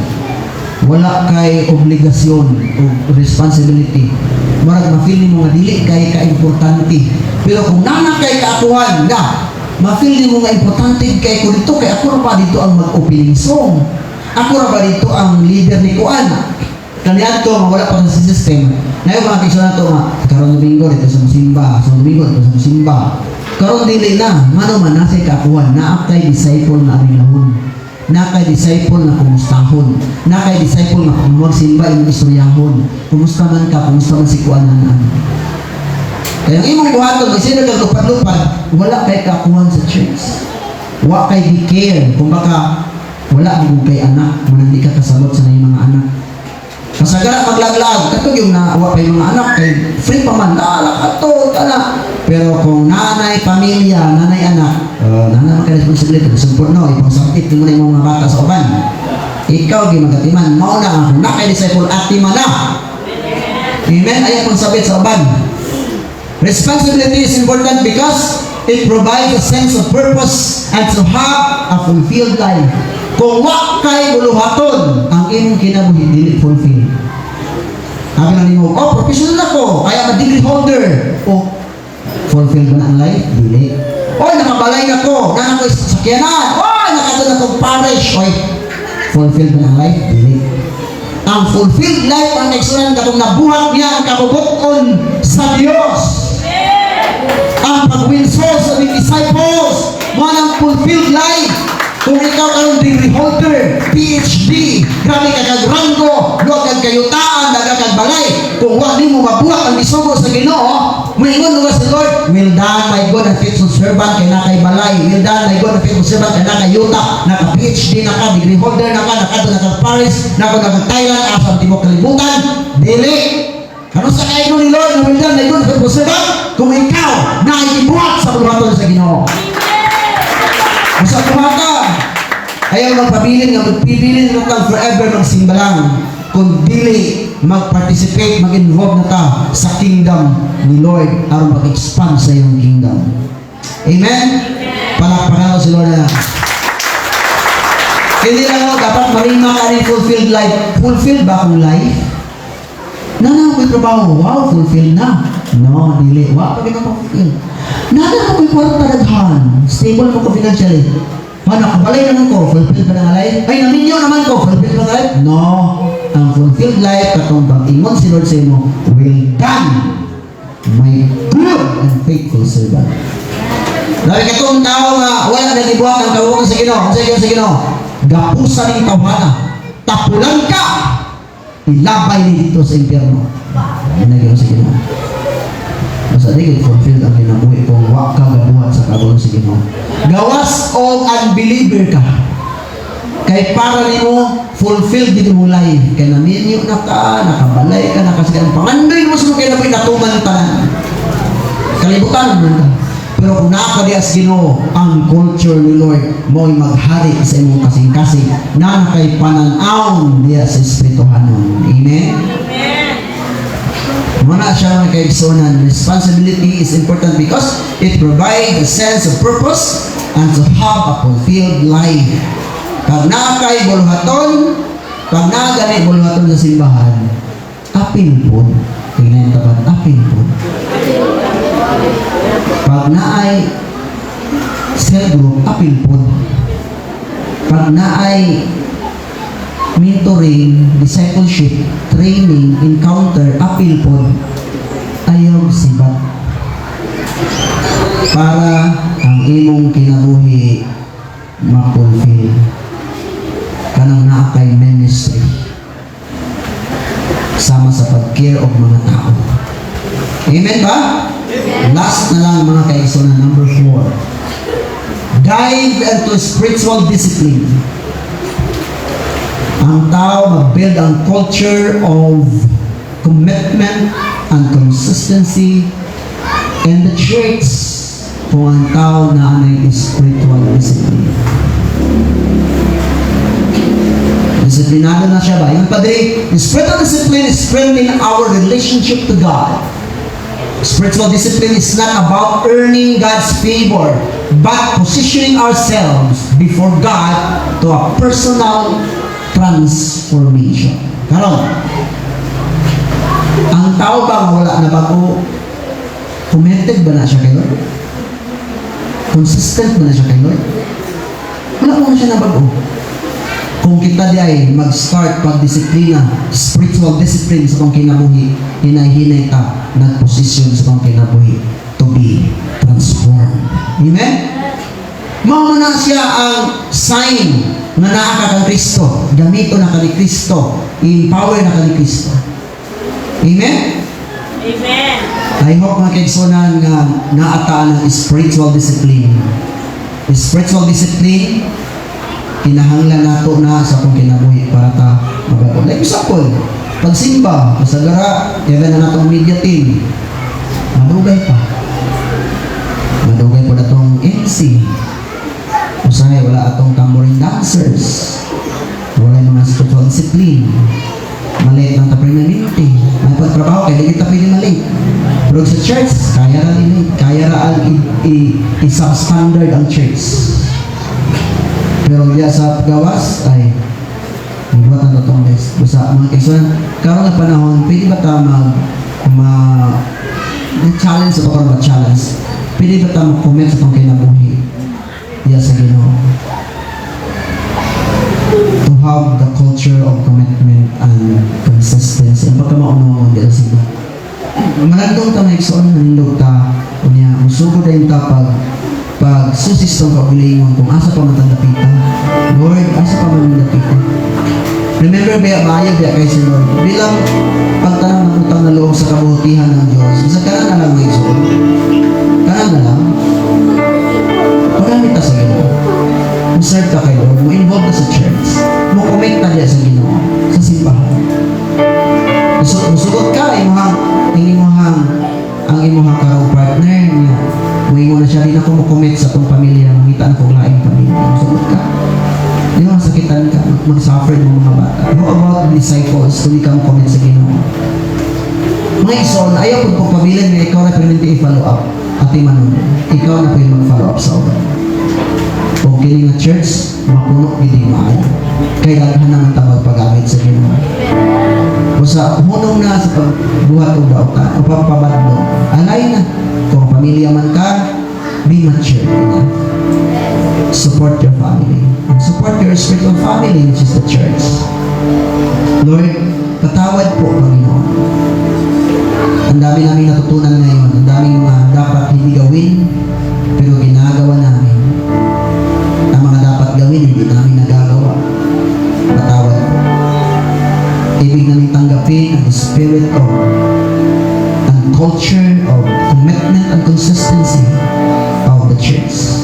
wala kay obligasyon o responsibility. Murag ma-feel nimo nga dili kay ka-importante. Pero kung nana kay kaakuhan, ma-feel nimo nga importante kay ko dito, kay ako ra pa dito ang mag-opening song. Ako ra ba dito ang leader ni kuan. Kaniyan to, wala pa sa system. Ngayon mga kisyo na to, karon Domingo dito sa musimba, sa Domingo dito sa musimba. Karon dili na, mano man nasa ikakuhan, naakay disciple na arilahon. Nakay disciple na kumustahon. Nakay disciple na kumagsimba yung istoryahon. Kumusta man ka, kumusta man si kuanan. Kaya ang imong buhaton, kasi nagkagupad-lupad, wala kay kakuhan sa church. Wala kay di-care. Kung baka, wala mo kay anak, manang di ka kasalot sa mga anak. Kasagara maglaglag, kato yung naawa pa yung mga anak, kay free pa man, kato, pero kung nanay, pamilya, nanay, anak, nanay maka-responsibility, support no, ipang-sakit mo na yung mga bata sa uban. Ikaw, gimagatiman, mauna ang nakay-disciple at timana. Amen? Ayaw pang sabit sa uban. Responsibility is important because it provides a sense of purpose and to have a fulfilled life. Kung wa kay buluhaton ang imong kinabuhi dili fulfill. Abi na nimo, professional ako, kaya ma-degree holder. Fulfill ba na ang life? Dili. Nakabalay na ko, na ako sakyanan. Nakadun na kong parish. Fulfill ba na ang life? Dili. Ang fulfilled life ang nagsunan katong nabuhat niya ang kabubuton sa Dios. Ang pag-win souls sa mga disciples, mo ang fulfilled life. Kung ikaw karong degree holder, PhD, grabe ka kag-ranggo, luwag kag kayutaan, nagakag balay, kung wag di mo mabuhat ang isugo sa Ginoo, moingon mo sa Lord, well done, my good and faithful servant, kay nakay balay, well done, my good and faithful servant, kay nakay yuta, naka-PhD na ka, degree holder na ka, naka-Paris, naka-Thailand, asang timok kalibutan, dili. Ano sa kaino ni Lord, na well done, my good and faithful servant, kung ikaw naikibuhat sa buluhaton sa Ginoo. Masa kumaka, ayaw magpabilin nga magpibilin na kang forever magsimba lang, kung dili mag-participate, mag-involve na ta sa kingdom ni Lord aron mag-expand sa iyong kingdom. Amen? Palakpakan ko si Lord na. Hindi lang ako, dapat marima ka rin fulfilled life. Fulfilled ba akong life? Nana ako'y trabaho, wow, fulfilled na. No, dili. Wow, pag ito fulfilled. Nana ako'y kwarta daghan. Stable mo ko financially. Nakabalay naman ko, fulfilled ba na nga life? Ay, naminyo naman ko, fulfilled ba na life? No. Ang fulfilled life, katong pag-ingon si Lord sa imo, well done, my good and faithful servant. Dahil katong tao nga, wala na ibuhat ang kabukan sa Ginoo. Sa Ginoo, gapusan ng tawhana, tapulan ka, ilabay ni dito sa impyerno. Ginagawa sa Ginoo. Masa di fulfilled ang kinabuhi kung wak ka gabuhat sa kabukan sa Ginoo. Gawas o unbeliever ka. Kay para nimo fulfilled dito mo life. Kay naminyo na ka, nakabalay ka, nakasigan. Pangandoy mo sa mga kinabuhi natuman tanan. Kalibutan mo ka. Pero kung nakadias Ginoo ang culture ni Lord, mo'y maghari sa imong kasing-kasing na kay pananaw diya sa espirituhanon. Amen? Amen. Muna siya mga kaigsunan. Responsibility is important because it provides a sense of purpose and to have a fulfilled life. Pag nakakay buluhaton, pag nakagani buluhaton sa simbahan, apil po. Tingnan yung tapat, apil po. Pag naay cell group, apil po. Pag naay mentoring, discipleship, training, encounter, apil po, ayaw sibat. Para ang imong kinabuhi ma-fulfill. Kanang naakay ministry sama sa pag-care of mga tao. Amen ba? Amen. Last na lang mga kaigsunan, number 4. Dive into spiritual discipline. Ang tao mag-build ang culture of commitment and consistency in the church kung ang tao na anay spiritual discipline. Disiplinado na siya ba? Yung padre, spiritual discipline is strengthening our relationship to God. Spiritual discipline is not about earning God's favor, but positioning ourselves before God to a personal transformation. Karon, ang tao ba wala na bago? Committed ba na siya kay Lord? Consistent ba na siya kay Lord? Wala mo na siya na bago. Kung kita di ay mag-start pag-disiplina, spiritual discipline sa itong kinabuhi, hinay-hinay ka, nag-position sa itong kinabuhi to be transformed. Amen? Mao na siya ang sign na naaka kang Kristo, gamito na ka ni Kristo, empower na ka ni Kristo. Amen? Amen. I hope mga kaigsunan nga naataan ng spiritual discipline. Spiritual discipline, kinahanglan nato na sa kung kinabuhi para ta magawa. Like example, pagsimba, kasagara, even na natong media team, madugay pa. Madugay po na itong MC. Usahay, wala atong tambourine dancers. Wala yung mga spiritual discipline. Maliit lang tapos na minute. May pagtrabaho, kaya hindi tapos maliit. Pero sa church, kaya ra nila. Kaya ra i-substandard ang church. Pero diya sa gawas, ay buhat na itong guys. Basta mga kaisan, karoon na panahon, pwede ba tayo challenge sa pagkaroon mag-challenge? Pwede ba tayo mag-comment sa itong kinabuhi? Diya sa Ginoo. To have the culture of commitment and consistency. Ang pagkamaunong diya sa Ginoo. Managdong ta may iksoon, nanindog ta, kunya, musugod na yung ta pag susis tong kaugalingon kung asa pa matandapita. Lord, asa pa matandapita. Remember, bayag kay si Lord. Bilang pagtanong ng utang na loob sa kabutihan ng Diyos, sa kanan na lang may iksoon. Kanan na lang. Magamit ta sa Ginoo. Serve ka kay Lord. Mo-involve ka sa church. Mo-commit ta diya sa Ginoo. Sa simbahan. Musugot ka, ang imuhang karong partner niya. Muingon na siya, rin ako mo-commit sa itong pamilya, mangita na kong laing pamilya. Musugot ka. Di ba, sakitan ka, mag-suffer ng mga bata. How about the disciples, kung di ka mo-commit sa Ginoo? Mga ison, ayaw kung pagpabilin na ikaw na permanente i-follow up at imanon. Ikaw na pwede mag-follow up sa ulan. O kini nga church, mapuno hindi maayo. Kailangan naman tabag pag-amit sa Ginoo. O sa hunong na sa pagbuhat o dautan o pagpabadlo, alay na. Kung pamilya man ka, be mature enough. Support your family. And support your spiritual family, which is the church. Lord, patawad po, Panginoon. Ang dami namin natutunan ngayon. Ang dami mga dapat hindi gawin, pero ginagawa namin. Ang mga dapat gawin, hindi namin nagagawa. Patawad po. Ibig namin tanggapin ang spirit of and culture of commitment and consistency of the church.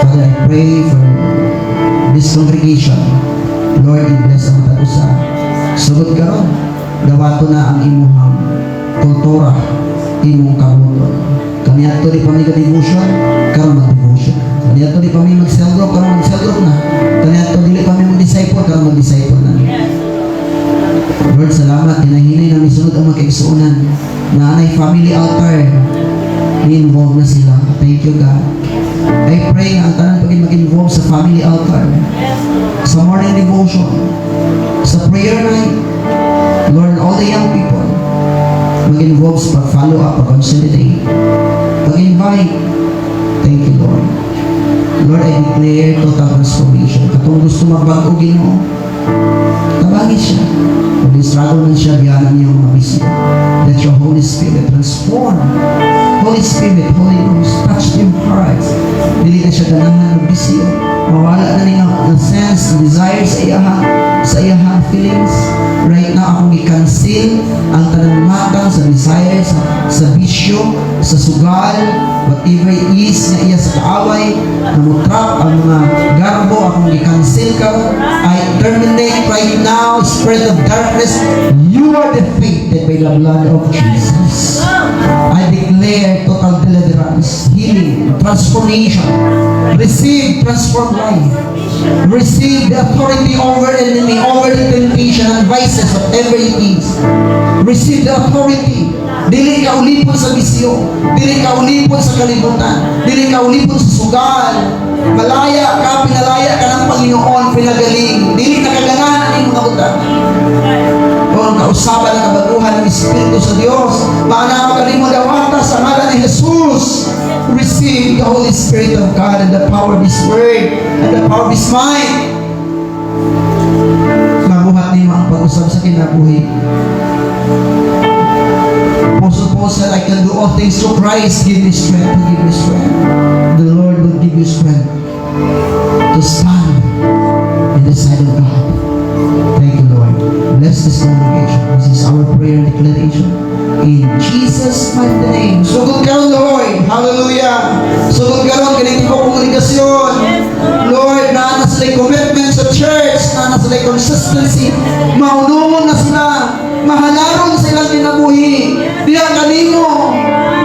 Father, I pray for this congregation. Lord, i-bless ang matagusa. Sugod ka ron. Dawato na ang imuhang kultura, imong kabuton. Kami ato di pa may devotion, karon mag-devotion. Kami ato di pa may mag-cell group, karon mag-cell group na. Kami ato di pa may mag-disciple, karon mag-disciple na. Lord, salamat. Hinahinay namin sunod ang mga kaigsuunan na anay family altar. I-involve na sila. Thank you, God. I pray ang tanan pagin mag-involve sa family altar. Sa morning devotion. Sa prayer night. Lord, all the young people mag-involve sa pag-follow up, pag-consolidate, pag-invite. Thank you, Lord. Lord, I declare total transformation. Katong gusto magbago Ginoo, tabagin siya. Kung struggle man siya, biyanan niyo ang mabisyo. Let your Holy Spirit transform. Holy Spirit, Holy Ghost, touch your hearts. Dili na siya ganahan ng bisyo. Mawala na niya ang sense, desires sa iyahang feelings. Right now, akong i-cancel ang tanang-matang sa desires, sa bisyo, sa sugal, whatever it is na iya sa kaaway, na mutrap ang mga garbo, akong i-cancel ka. I terminate right now, spirit of darkness, you are defeated by the blood of Jesus. I declare total deliverance, healing, transformation. Receive transformed life. Receive the authority over enemy, over the temptation and vices, whatever it is. Receive the authority. Dili ka ulipon sa bisyo. Dili ka ulipon sa kalibutan. Dili ka ulipon sa sugal. Malaya ka, pinalaya ka ng Panginoon, pinagaling. Dili ka kaganahan ng mga utang. Kung kausaban ang kabaguhan ng Espiritu sa Diyos, maanawa ka rin mo dawata sa ngalan ni Jesus. Receive the Holy Spirit of God and the power of His Word and the power of His mind. Mabuhat niyo ang pag-usap sa kinabuhi. Apostle Paul said, I can do all things through Christ. Give me strength to give me strength. The Lord will give you strength to stand in the side of God. Thank you, Lord. Bless this congregation. This is our prayer and declaration. In Jesus' mighty name. Sugod ka ron, Lord. Hallelujah. Sugod ka ron, ganito ko komunikasyon. Lord, na sila commitment sa church, na sila consistency. Maunungon na sila. mahalaron sa ilang kinabuhi. Diya kanimo,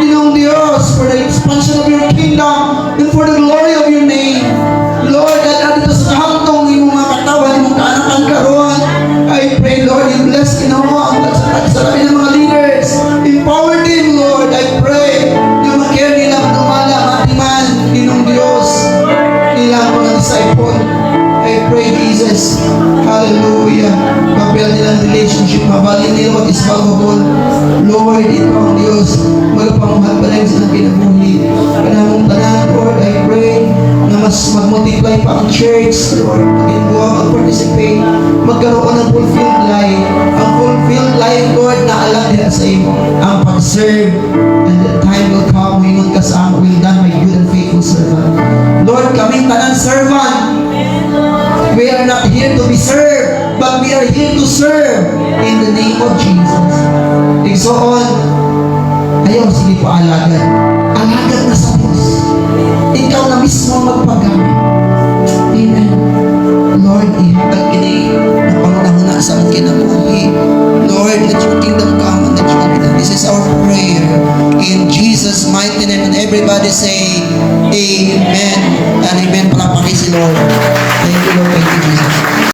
Ginoong Dios, for the expansion of your kingdom and for the glory of your name. Lord, at dito sa kahantong imong mga katawan, imong kaanakan karon, I pray, Lord, you bless Ginoo ang labi ng mga leaders. Empower them, Lord. I pray, yung mag-care nila manumala, matiman, Ginoong Diyos, nilang mga disciple. I pray, Jesus, hallelujah, mabel nilang relationship, mabalin nila what is valuable. Lord, ito ang Diyos, magpangmahal pa rin sa kinabuhi. Kanamong tanan, Lord, I pray, na mas mag-multiply pa ang church, Lord, mag-inbuha, mag-participate, magkaroon ng fulfilled life. Ang fulfilled life, Lord, na alam nila sa imo, ang pag-serve, and the time will come, ingon ka sa amo, well done, my good and faithful servant. Lord, kaming tanan servant, we are not here to be served, but we are here to serve in the name of Jesus. Igsoon, ayaw, sige po alagad. Alagad na sa Diyos. Ikaw na mismo magpagamit. Amen. Lord, ihatag kini na pangunahuna sa among kinabuhi. Lord, let your kingdom come and let your will be done. This is our prayer. In Jesus' mighty name, and everybody say, Amen. And amen. Palapaki si Lord.